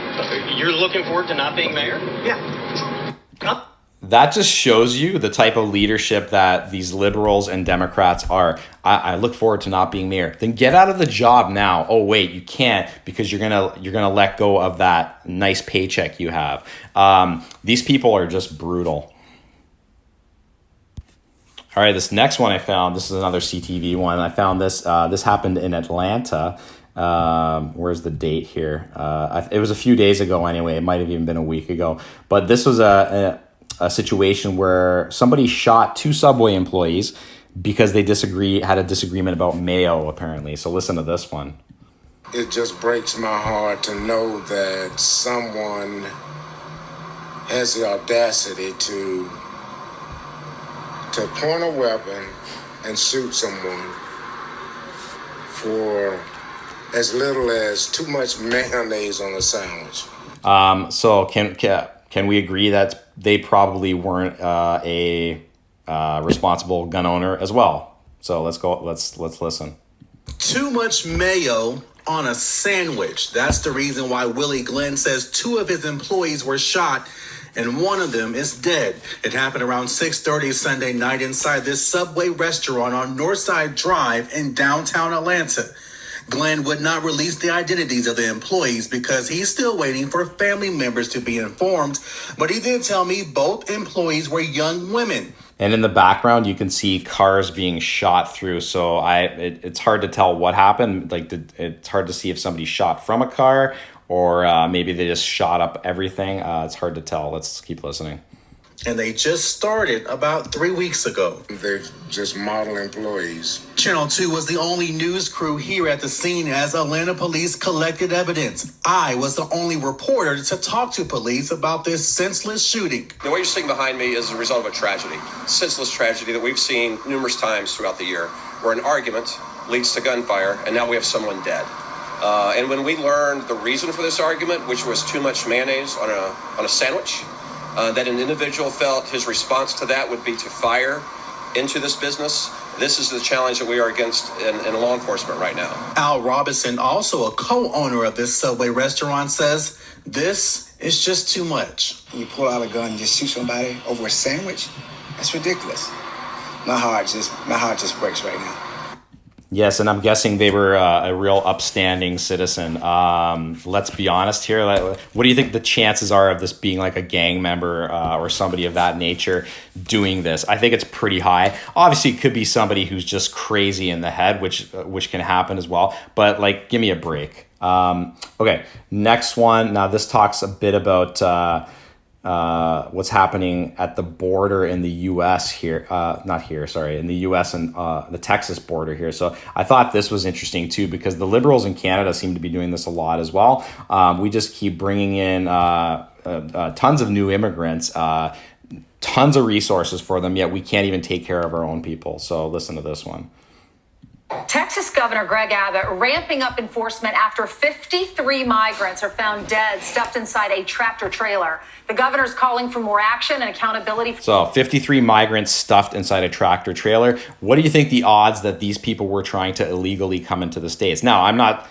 Speaker 15: You're looking forward to not being mayor?
Speaker 14: Yeah.
Speaker 1: That just shows you the type of leadership that these liberals and Democrats are. I look forward to not being mayor. Then get out of the job now. Oh wait, you can't because you're gonna let go of that nice paycheck you have. These people are just brutal. All right, this next one I found, this is another CTV one. I found this. This happened in Atlanta. Where's the date here? It was a few days ago anyway. It might have even been a week ago. But this was a situation where somebody shot 2 Subway employees because they had a disagreement about mayo, apparently. So listen to this one.
Speaker 16: It just breaks my heart to know that someone has the audacity to point a weapon and shoot someone for as little as too much mayonnaise on a sandwich.
Speaker 1: So can we agree that they probably weren't a responsible gun owner as well? So let's go. Let's listen.
Speaker 17: Too much mayo on a sandwich. That's the reason why Willie Glenn says 2 of his employees were shot and one of them is dead. It happened around 6:30 Sunday night inside this Subway restaurant on Northside Drive in downtown Atlanta. Glenn would not release the identities of the employees because he's still waiting for family members to be informed, but he did tell me both employees were young women.
Speaker 1: And in the background, you can see cars being shot through. So it's hard to tell what happened. It's hard to see if somebody shot from a car or maybe they just shot up everything. It's hard to tell. Let's keep listening.
Speaker 17: And they just started about 3 weeks ago.
Speaker 16: They're just model employees.
Speaker 17: Channel 2 was the only news crew here at the scene as Atlanta police collected evidence. I was the only reporter to talk to police about this senseless shooting.
Speaker 15: What you're seeing behind me is the result of a tragedy, senseless tragedy that we've seen numerous times throughout the year, where an argument leads to gunfire, and now we have someone dead. And when we learned the reason for this argument, which was too much mayonnaise on a sandwich, that an individual felt his response to that would be to fire into this business. This is the challenge that we are against in law enforcement right now.
Speaker 17: Al Robinson, also a co-owner of this Subway restaurant, says this is just too much.
Speaker 18: You pull out a gun and just shoot somebody over a sandwich? That's ridiculous. My heart just breaks right now.
Speaker 1: Yes, and I'm guessing they were a real upstanding citizen. Let's be honest here. What do you think the chances are of this being like a gang member or somebody of that nature doing this? I think it's pretty high. Obviously, it could be somebody who's just crazy in the head, which can happen as well. But like, give me a break. Okay, next one. Now, this talks a bit about what's happening at the border in the U.S. here, in the U.S. and the Texas border here. So I thought this was interesting too, because the Liberals in Canada seem to be doing this a lot as well. We just keep bringing in tons of new immigrants, tons of resources for them, yet we can't even take care of our own people. So listen to this one.
Speaker 19: Texas Governor Greg Abbott ramping up enforcement after 53 migrants are found dead stuffed inside a tractor trailer. The governor's calling for more action and accountability.
Speaker 1: So 53 migrants stuffed inside a tractor trailer. What do you think the odds that these people were trying to illegally come into the States? Now, I'm not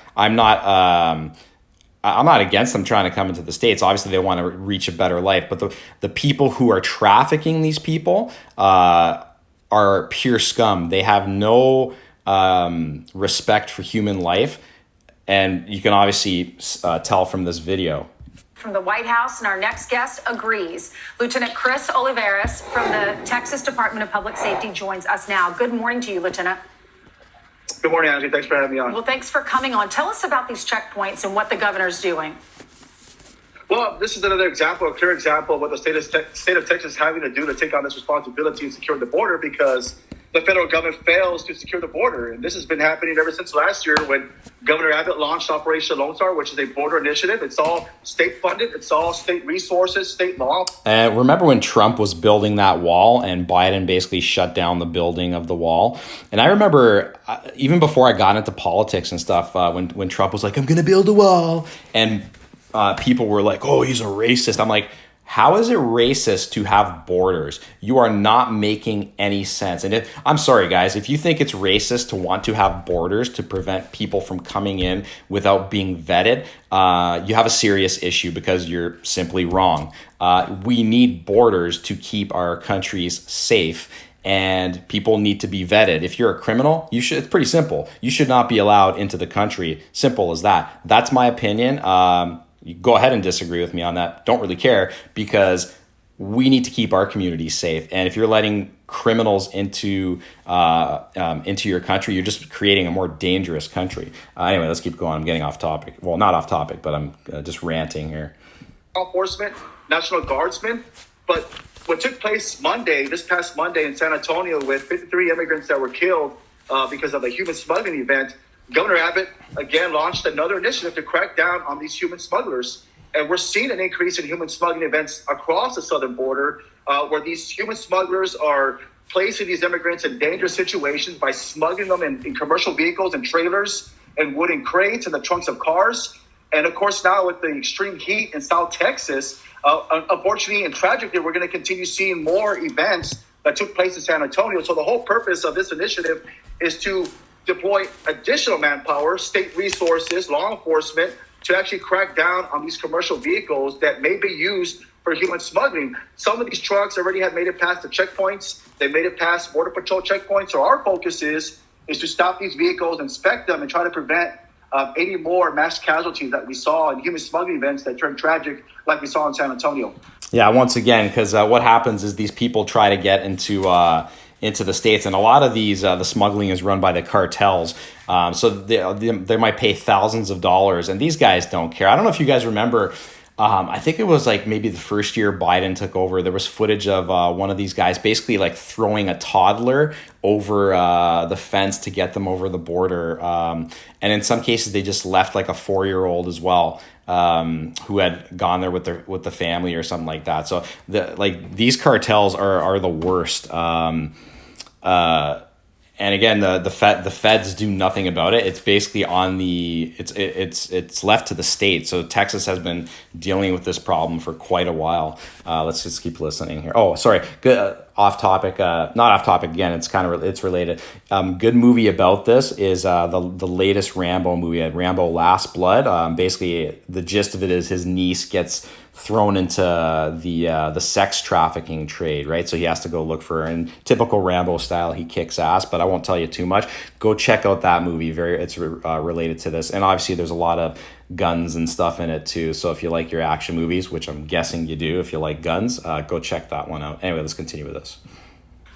Speaker 1: against them trying to come into the States. Obviously, they want to reach a better life. But the people who are trafficking these people are pure scum. They have no respect for human life, and you can obviously tell from this video.
Speaker 19: From the White House, and our next guest agrees. Lieutenant Chris Oliveras from the Texas Department of Public Safety joins us now. Good morning to you, Lieutenant.
Speaker 20: Good morning, Angie. Thanks for having me on.
Speaker 19: Well, thanks for coming on. Tell us about these checkpoints and what the governor's doing.
Speaker 20: Well, this is another example, a clear example of what the state of Texas is having to do to take on this responsibility and secure the border, because the federal government fails to secure the border. And this has been happening ever since last year when Governor Abbott launched Operation Lone Star, which is a border initiative. It's all state funded. It's all state resources, state law.
Speaker 1: Remember when Trump was building that wall and Biden basically shut down the building of the wall? And I remember even before I got into politics and stuff, when Trump was like, I'm going to build a wall. And people were like, oh, he's a racist. I'm like, how is it racist to have borders? You are not making any sense. And I'm sorry, guys, if you think it's racist to want to have borders to prevent people from coming in without being vetted, you have a serious issue, because you're simply wrong. We need borders to keep our countries safe, and people need to be vetted. If you're a criminal, it's pretty simple. You should not be allowed into the country. Simple as that. That's my opinion. You go ahead and disagree with me on that. Don't really care, because we need to keep our communities safe. And if you're letting criminals into your country, you're just creating a more dangerous country. Anyway, let's keep going. I'm getting off topic. Well, not off topic, but I'm just ranting here.
Speaker 20: Law enforcement, National Guardsmen. But what took place this past Monday in San Antonio, with 53 immigrants that were killed because of a human smuggling event, Governor Abbott again launched another initiative to crack down on these human smugglers. And we're seeing an increase in human smuggling events across the southern border, where these human smugglers are placing these immigrants in dangerous situations by smuggling them in commercial vehicles and trailers and wooden crates in the trunks of cars. And of course, now with the extreme heat in South Texas, unfortunately and tragically, we're going to continue seeing more events that took place in San Antonio. So the whole purpose of this initiative is to deploy additional manpower, state resources, law enforcement, to actually crack down on these commercial vehicles that may be used for human smuggling. Some of these trucks already have made it past the checkpoints. They made it past Border Patrol checkpoints. So our focus is to stop these vehicles, inspect them, and try to prevent any more mass casualties that we saw in human smuggling events that turned tragic, like we saw in San Antonio.
Speaker 1: Yeah, once again, because what happens is these people try to get into the States, and a lot of these the smuggling is run by the cartels, so they might pay thousands of dollars, and these guys don't care. I don't know if you guys remember, I think it was like maybe the first year Biden took over, there was footage of one of these guys basically like throwing a toddler over the fence to get them over the border, and in some cases they just left like a 4-year-old as well, who had gone there with the family or something like that. So these cartels are the worst. And again, the feds do nothing about it. It's basically on it's left to the state. So Texas has been dealing with this problem for quite a while. Let's just keep listening here. Oh, sorry. Good. Off topic. Not off topic again. It's related. Good movie about this is the latest Rambo movie, Rambo Last Blood. Basically, the gist of it is his niece gets thrown into the sex trafficking trade, right? So he has to go look for her. In typical Rambo style, he kicks ass, but I won't tell you too much. Go check out that movie. It's related to this. And obviously there's a lot of guns and stuff in it too. So if you like your action movies, which I'm guessing you do, if you like guns, go check that one out. Anyway, let's continue with this.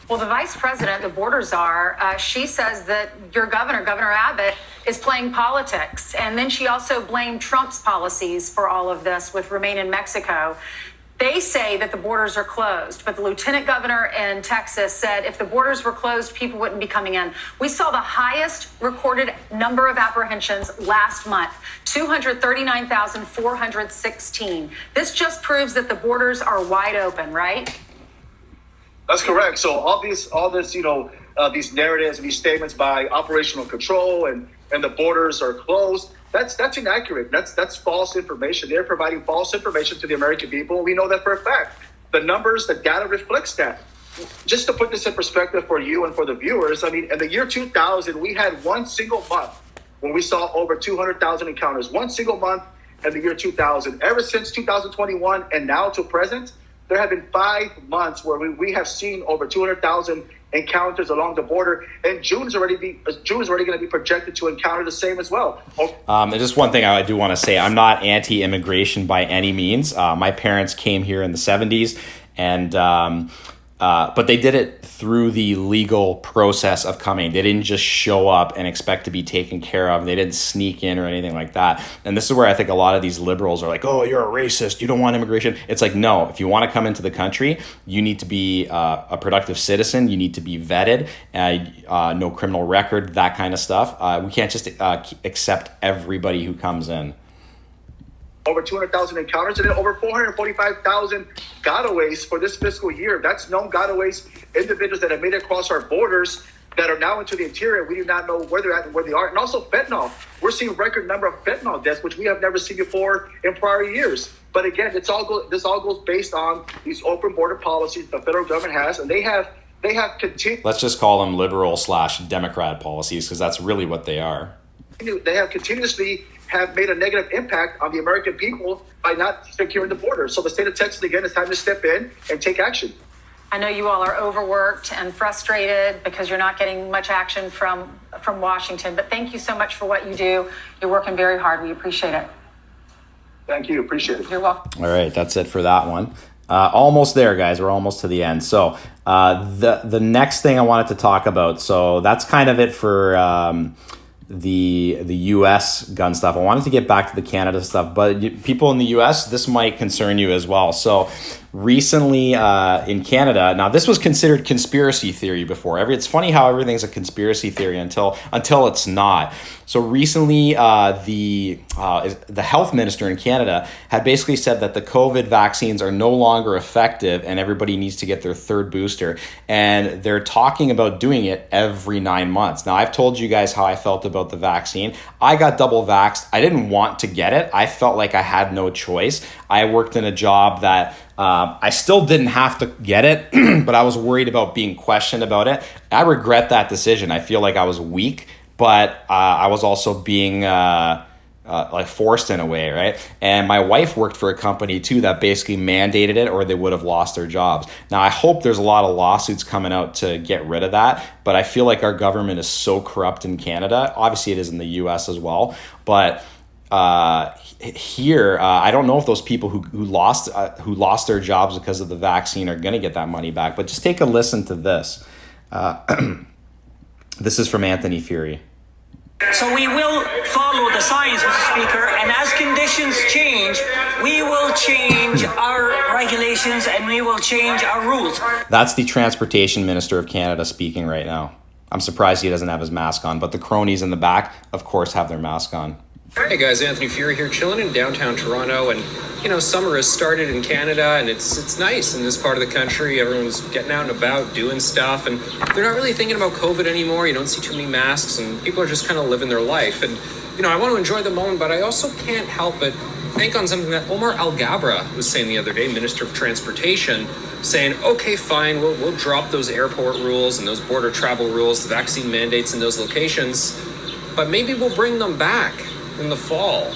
Speaker 19: Well, the vice president, the border czar, she says that your Governor Abbott, is playing politics. And then she also blamed Trump's policies for all of this with Remain in Mexico. They say that the borders are closed, but the lieutenant governor in Texas said if the borders were closed, people wouldn't be coming in. We saw the highest recorded number of apprehensions last month, 239,416. This just proves that the borders are wide open, right?
Speaker 20: That's correct. So all this, these narratives and these statements by operational control and the borders are closed, that's inaccurate. That's false information. They're providing false information to the American people. We know that for a fact. The numbers, the data reflects that. Just to put this in perspective for you and for the viewers, I mean, in the year 2000, we had one single month when we saw over 200,000 encounters. One single month in the year 2000. Ever since 2021 and now to present, there have been 5 months where we have seen over 200,000 encounters along the border, and June is already going to be projected to encounter the same as well.
Speaker 1: Just one thing I do want to say: I'm not anti-immigration by any means. My parents came here in the 70s, and but they did it through the legal process of coming. They didn't just show up and expect to be taken care of. They didn't sneak in or anything like that. And this is where I think a lot of these liberals are like, oh, you're a racist, you don't want immigration. It's like, no, if you want to come into the country, you need to be a productive citizen. You need to be vetted, no criminal record, that kind of stuff. We can't just accept everybody who comes in.
Speaker 20: Over 200,000 encounters and then over 445,000 gotaways for this fiscal year. That's known gotaways, individuals that have made it across our borders that are now into the interior. We do not know where they're at and where they are. And also fentanyl. We're seeing record number of fentanyl deaths, which we have never seen before in prior years. But again, this all goes based on these open border policies the federal government has, and they have continued.
Speaker 1: Let's just call them liberal/Democrat policies, because that's really what they are.
Speaker 20: They have continuously have made a negative impact on the American people by not securing the border. So the state of Texas, again, is time to step in and take action.
Speaker 19: I know you all are overworked and frustrated because you're not getting much action from Washington, but thank you so much for what you do. You're working very hard. We appreciate it.
Speaker 20: Thank you. Appreciate it.
Speaker 19: You're welcome.
Speaker 1: All right, that's it for that one. Almost there, guys. We're almost to the end. So the next thing I wanted to talk about, so that's kind of it for the US gun stuff. I wanted to get back to the Canada stuff, but people in the US, this might concern you as well. So recently in Canada, now this was considered conspiracy theory before. It's funny how everything's a conspiracy theory until it's not. So recently the health minister in Canada had basically said that the COVID vaccines are no longer effective and everybody needs to get their third booster. And they're talking about doing it every 9 months. Now, I've told you guys how I felt about the vaccine. I got double vaxxed. I didn't want to get it. I felt like I had no choice. I worked in a job that I still didn't have to get it, but I was worried about being questioned about it. I regret that decision. I feel like I was weak, but I was also being like forced in a way, right? And my wife worked for a company too that basically mandated it, or they would have lost their jobs. Now, I hope there's a lot of lawsuits coming out to get rid of that, but I feel like our government is so corrupt in Canada. Obviously, it is in the US as well, but here, I don't know if those people who lost their jobs because of the vaccine are going to get that money back. But just take a listen to this. This is from Anthony Furey.
Speaker 21: So we will follow the science, Mr. Speaker, and as conditions change, we will change our regulations and we will change our rules.
Speaker 1: That's the Transportation Minister of Canada speaking right now. I'm surprised he doesn't have his mask on, but the cronies in the back, of course, have their mask on.
Speaker 2: Hey guys, Anthony Fury here, chilling in downtown Toronto, and summer has started in Canada, and it's nice in this part of the country. Everyone's getting out and about, doing stuff, and they're not really thinking about COVID anymore. You don't see too many masks, and people are just kind of living their life. And I want to enjoy the moment, but I also can't help but think on something that Omar Al-Gabra was saying the other day, Minister of Transportation, saying, okay, fine, we'll drop those airport rules and those border travel rules, the vaccine mandates in those locations, but maybe we'll bring them back in the fall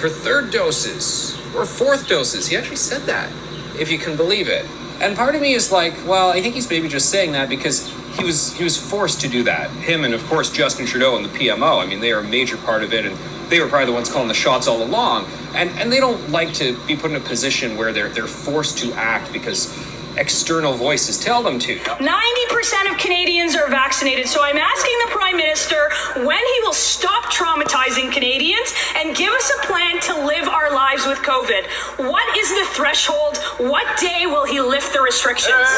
Speaker 2: for third doses or fourth doses. He actually said that, if you can believe it. And part of me is like, well, I think he's maybe just saying that because he was forced to do that. Him and, of course, Justin Trudeau and the PMO. I mean, they are a major part of it, and they were probably the ones calling the shots all along. And they don't like to be put in a position where they're forced to act because external voices tell them to.
Speaker 21: 90% of Canadians are vaccinated, so I'm asking the Prime Minister when he will stop traumatizing Canadians and give us a plan to live our lives with COVID. What is the threshold? What day will he lift the restrictions?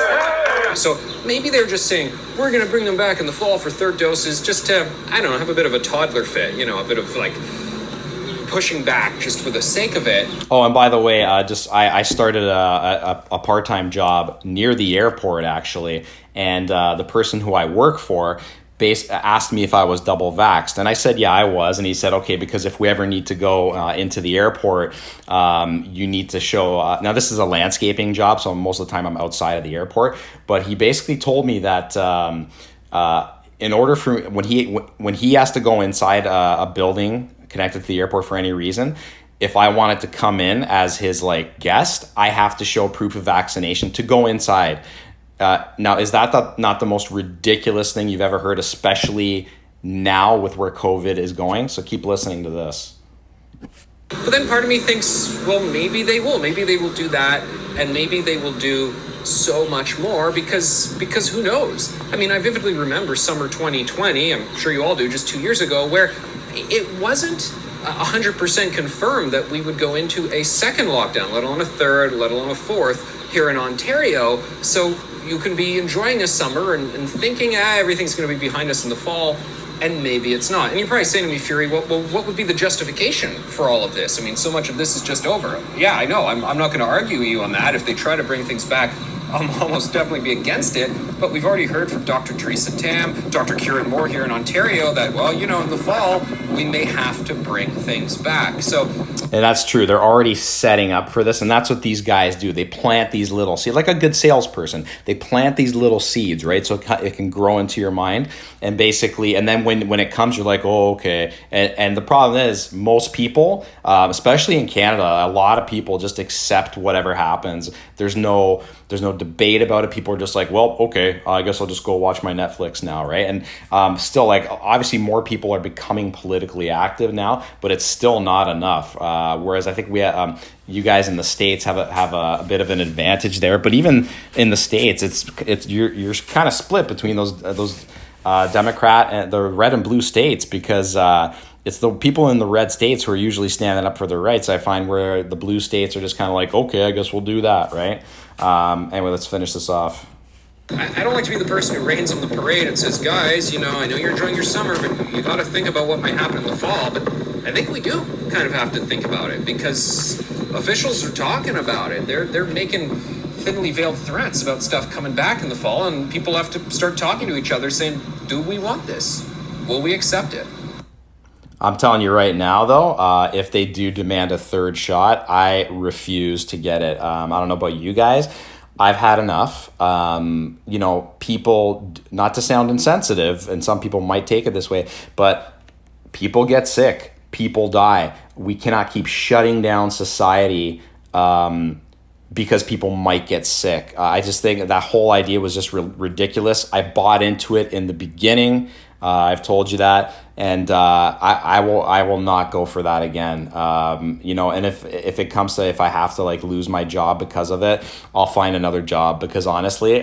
Speaker 2: So maybe they're just saying, we're going to bring them back in the fall for third doses just to, I don't know, have a bit of a toddler fit, a bit of like pushing back just for the sake of it.
Speaker 1: Oh, and by the way, I started a part-time job near the airport, actually, and the person who I work for asked me if I was double vaxxed, and I said, yeah, I was, and he said, okay, because if we ever need to go into the airport, you need to show, now this is a landscaping job, so most of the time I'm outside of the airport, but he basically told me that in order for, when he has to go inside a building connected to the airport for any reason, if I wanted to come in as his guest, I have to show proof of vaccination to go inside. Now, is that not the most ridiculous thing you've ever heard, especially now with where COVID is going? So keep listening to this.
Speaker 2: But then part of me thinks, well, maybe they will do that, and maybe they will do so much more because who knows? I mean, I vividly remember summer 2020, I'm sure you all do, just 2 years ago, where it wasn't 100% confirmed that we would go into a second lockdown, let alone a third, let alone a fourth here in Ontario. So you can be enjoying a summer and thinking, everything's going to be behind us in the fall, and maybe it's not. And you're probably saying to me, Fury, well, what would be the justification for all of this? I mean, so much of this is just over. Yeah, I know. I'm not going to argue with you on that. If they try to bring things back, I'll almost definitely be against it. But we've already heard from Dr. Theresa Tam, Dr. Kieran Moore here in Ontario that, well, in the fall, we may have to bring things back. So,
Speaker 1: and that's true. They're already setting up for this. And that's what these guys do. They plant these little seeds, like a good salesperson. They plant these little seeds, right? So it can grow into your mind. And basically, and then when it comes, you're like, oh, okay. And the problem is most people, especially in Canada, a lot of people just accept whatever happens. There's no debate about it. People are just like, well, okay, I guess I'll just go watch my Netflix now, right? And still, obviously more people are becoming politically active now, but it's still not enough. Whereas I think you guys in the States have a bit of an advantage there. But even in the States, you're kind of split between those Democrat and the red and blue states, because it's the people in the red states who are usually standing up for their rights. I find where the blue states are just kind of like, okay, I guess we'll do that, right? Anyway, let's finish this off.
Speaker 2: I don't like to be the person who rains on the parade and says, guys, I know you're enjoying your summer, but you got to think about what might happen in the fall. But I think we do kind of have to think about it because officials are talking about it. They're making thinly veiled threats about stuff coming back in the fall, and people have to start talking to each other saying, do we want this? Will we accept it?
Speaker 1: I'm telling you right now, though, if they do demand a third shot, I refuse to get it. I don't know about you guys. I've had enough. People, not to sound insensitive, and some people might take it this way, but people get sick. People die. We cannot keep shutting down society because people might get sick. I just think that whole idea was just ridiculous. I bought into it in the beginning. I've told you that, and I will not go for that again. And if it comes to, if I have to lose my job because of it, I'll find another job, because honestly,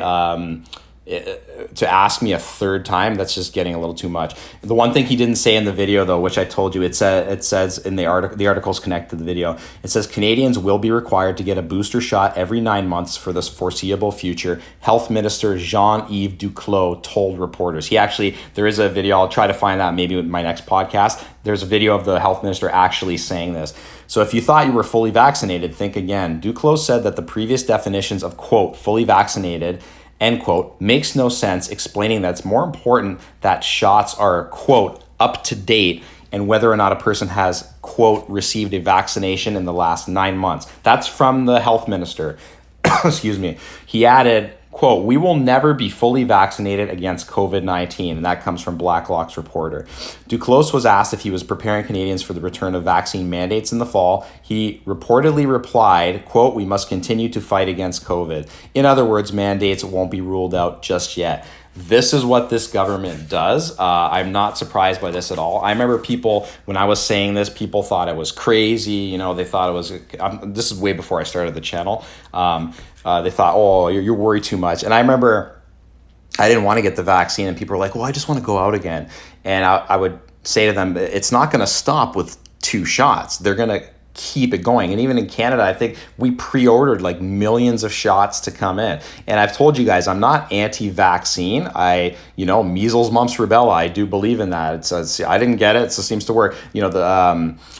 Speaker 1: to ask me a third time, that's just getting a little too much. The one thing he didn't say in the video, though, which I told you, it says in the article's connected to the video, it says Canadians will be required to get a booster shot every 9 months for this foreseeable future. Health Minister Jean-Yves Duclos told reporters. There is a video, I'll try to find that maybe with my next podcast. There's a video of the health minister actually saying this. So if you thought you were fully vaccinated, think again. Duclos said that the previous definitions of, quote, fully vaccinated, end quote, makes no sense, explaining that it's more important that shots are, quote, up to date and whether or not a person has, quote, received a vaccination in the last 9 months. That's from the health minister. Excuse me. He added, quote, we will never be fully vaccinated against COVID-19. And that comes from Blacklock's reporter. Duclos was asked if he was preparing Canadians for the return of vaccine mandates in the fall. He reportedly replied, quote, we must continue to fight against COVID. In other words, mandates won't be ruled out just yet. This is what this government does. I'm not surprised by this at all. I remember people, when I was saying this, people thought it was crazy. They thought it was, this is way before I started the channel. They thought, oh, you're worried too much. And I remember I didn't want to get the vaccine and people were like, well, I just want to go out again. And I would say to them, it's not going to stop with 2 shots. They're going to keep it going. And even in Canada, I think we pre-ordered like millions of shots to come in. And I've told you guys, I'm not anti-vaccine. Measles, mumps, rubella, I do believe in that. I didn't get it, so it seems to work.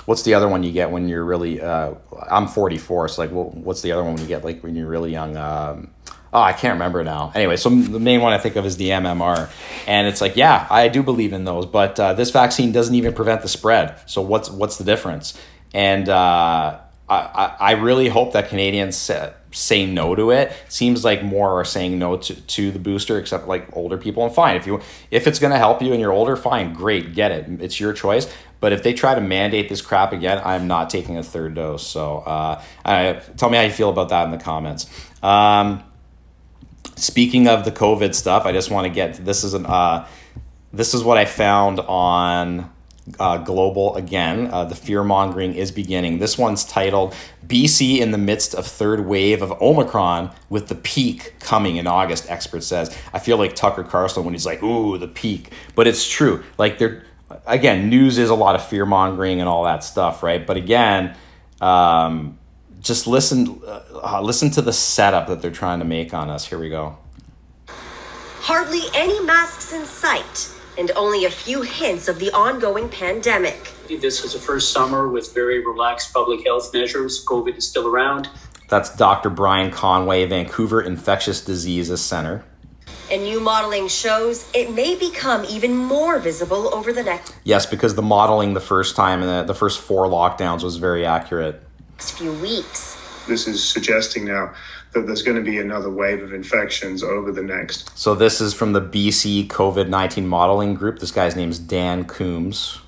Speaker 1: What's the other one you get when you're really, I'm 44, so what's the other one you get like when you're really young? I can't remember now. Anyway, so the main one I think of is the MMR. And it's like, yeah, I do believe in those, but this vaccine doesn't even prevent the spread. So what's the difference? And I really hope that Canadians say no to it. Seems like more are saying no to the booster, except like older people. And fine, if it's going to help you and you're older, fine, great, get it. It's your choice. But if they try to mandate this crap again, I'm not taking a third dose. So tell me how you feel about that in the comments. Speaking of the COVID stuff, I just want to get this is what I found on Global again. The fear mongering is beginning. This one's titled BC in the midst of third wave of Omicron with the peak coming in August, expert says. I feel like Tucker Carlson when he's like, ooh, the peak. But it's true. Like news is a lot of fear mongering and all that stuff, right? But again, just listen to the setup that they're trying to make on us. Here we go.
Speaker 3: Hardly any masks in sight, and only a few hints of the ongoing pandemic.
Speaker 22: This is the first summer with very relaxed public health measures. COVID is still around.
Speaker 1: That's Dr. Brian Conway, Vancouver Infectious Diseases Center.
Speaker 3: And new modeling shows it may become even more visible over the next...
Speaker 1: Yes, because the modeling the first time in the first 4 lockdowns was very accurate.
Speaker 3: ...few weeks.
Speaker 23: This is suggesting now that there's going to be another wave of infections over the next.
Speaker 1: So this is from the BC COVID-19 modeling group. This guy's name's Dan Coombs.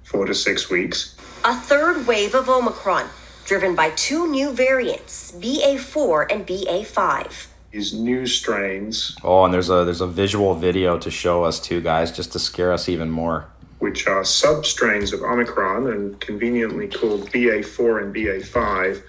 Speaker 23: 4 to 6 weeks.
Speaker 3: A third wave of Omicron, driven by 2 new variants, BA4 and BA5.
Speaker 23: These new strains.
Speaker 1: Oh, and there's a visual video to show us too, guys, just to scare us even more.
Speaker 23: Which are substrains of Omicron and conveniently called BA4 and BA5.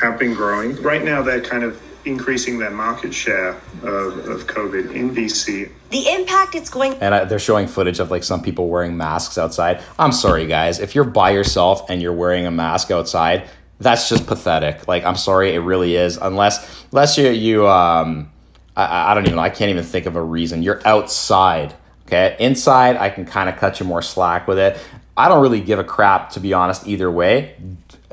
Speaker 23: Have been growing. Right now, they're kind of increasing their market share of COVID in BC.
Speaker 3: The impact it's going...
Speaker 1: And they're showing footage of like some people wearing masks outside. I'm sorry, guys. If you're by yourself and you're wearing a mask outside, that's just pathetic. Like, I'm sorry, it really is. Unless you I don't even know. I can't even think of a reason. You're outside, okay? Inside, I can kind of cut you more slack with it. I don't really give a crap, to be honest, either way.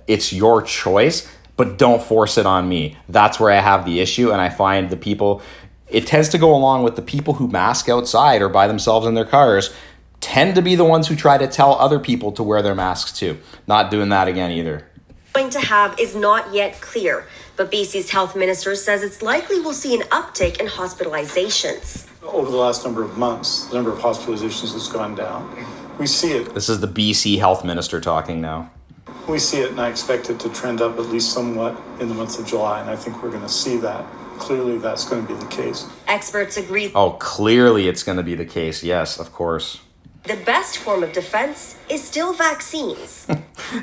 Speaker 1: It's your choice, but don't force it on me. That's where I have the issue, and I find the people, it tends to go along with the people who mask outside or by themselves in their cars tend to be the ones who try to tell other people to wear their masks too. Not doing that again either.
Speaker 3: Going to have is not yet clear, but BC's health minister says it's likely we'll see an uptick in hospitalizations.
Speaker 24: Over the last number of months, the number of hospitalizations has gone down. We see it.
Speaker 1: This is the BC health minister talking now.
Speaker 24: We see it, and I expect it to trend up at least somewhat in the month of July, and I think we're going to see that. Clearly, that's going to be the case.
Speaker 3: Experts agree.
Speaker 1: Oh, clearly it's going to be the case. Yes, of course.
Speaker 3: The best form of defense is still vaccines.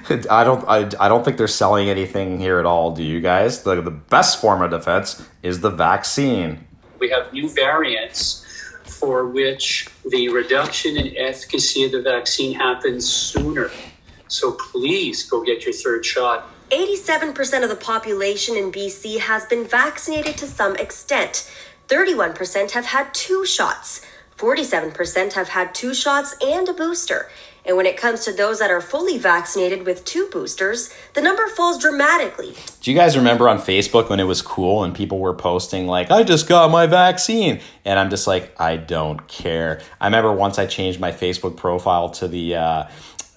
Speaker 1: I don't think they're selling anything here at all, do you guys? The best form of defense is the vaccine.
Speaker 22: We have new variants for which the reduction in efficacy of the vaccine happens sooner. So please go get your third shot.
Speaker 3: 87% of the population in BC has been vaccinated to some extent. 31% have had 2 shots. 47% have had 2 shots and a booster. And when it comes to those that are fully vaccinated with 2 boosters, the number falls dramatically.
Speaker 1: Do you guys remember on Facebook when it was cool and people were posting like, I just got my vaccine? And I'm just like, I don't care. I remember once I changed my Facebook profile to the,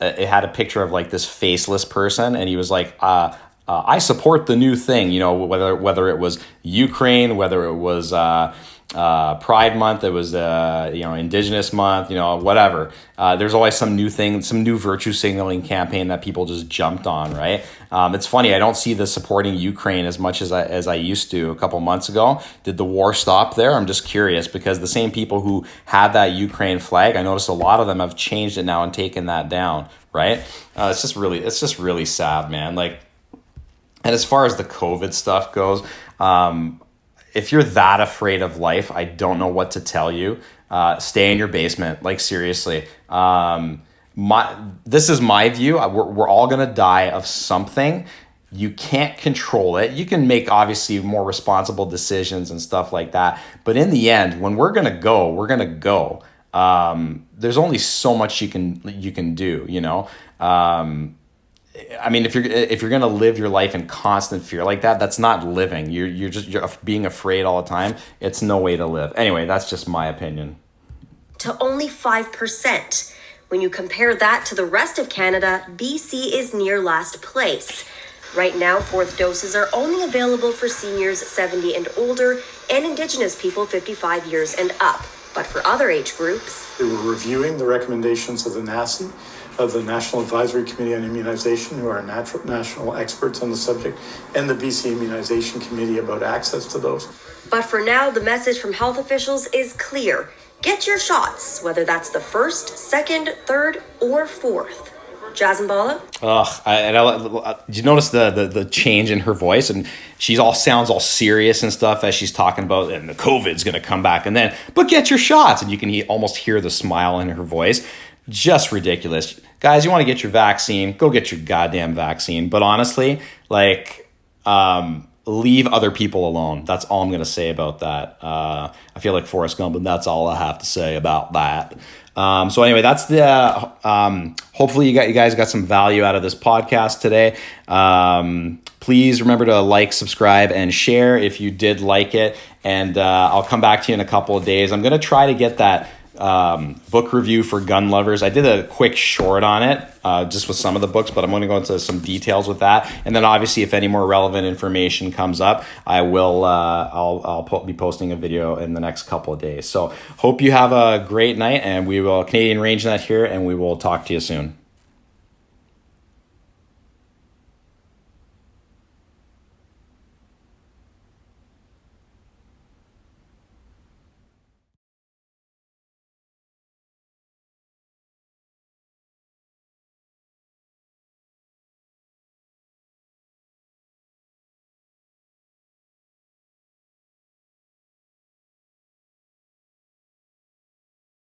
Speaker 1: it had a picture of like this faceless person, and he was like, I support the new thing, you know, whether it was Ukraine, whether it was Pride Month, it was Indigenous Month, whatever. There's always some new thing, some new virtue signaling campaign that people just jumped on, right? It's funny, I don't see the supporting Ukraine as much as I used to a couple months ago. Did the war stop there? I'm just curious, because the same people who had that Ukraine flag, I noticed a lot of them have changed it now and taken that down, right? It's just really sad, man. Like, and as far as the COVID stuff goes, if you're that afraid of life, I don't know what to tell you. Stay in your basement. Like, seriously. This is my view. We're all going to die of something. You can't control it. You can make, obviously, more responsible decisions and stuff like that. But in the end, when we're going to go, we're going to go. There's only so much you can do, you know? I mean, if you're gonna live your life in constant fear like that, that's not living. You're being afraid all the time. It's no way to live. Anyway, that's just my opinion.
Speaker 3: To only 5%. When you compare that to the rest of Canada, BC is near last place. Right now, 4th doses are only available for seniors 70 and older and Indigenous people 55 years and up. But for other age groups,
Speaker 24: they were reviewing the recommendations of the NACI, of the National Advisory Committee on Immunization, who are national experts on the subject, and the BC Immunization Committee about access to those.
Speaker 3: But for now, the message from health officials is clear. Get your shots, whether that's the 1st, 2nd, 3rd, or 4th. Jazenbala?
Speaker 1: Did you notice the change in her voice? And she sounds all serious and stuff as she's talking about, and the COVID's going to come back. And then, but get your shots. And you can almost hear the smile in her voice. Just ridiculous. Guys, you want to get your vaccine, go get your goddamn vaccine. But honestly, like, leave other people alone. That's all I'm going to say about that. I feel like Forrest Gump, and that's all I have to say about that. So anyway, that's the, hopefully you guys got some value out of this podcast today. Please remember to like, subscribe, and share if you did like it. And I'll come back to you in a couple of days. I'm going to try to get that book review for gun lovers. I did a quick short on it, just with some of the books, but I'm going to go into some details with that. And then obviously, if any more relevant information comes up, I will, I'll be posting a video in the next couple of days. So hope you have a great night, and we will Canadian Range Net here, and we will talk to you soon.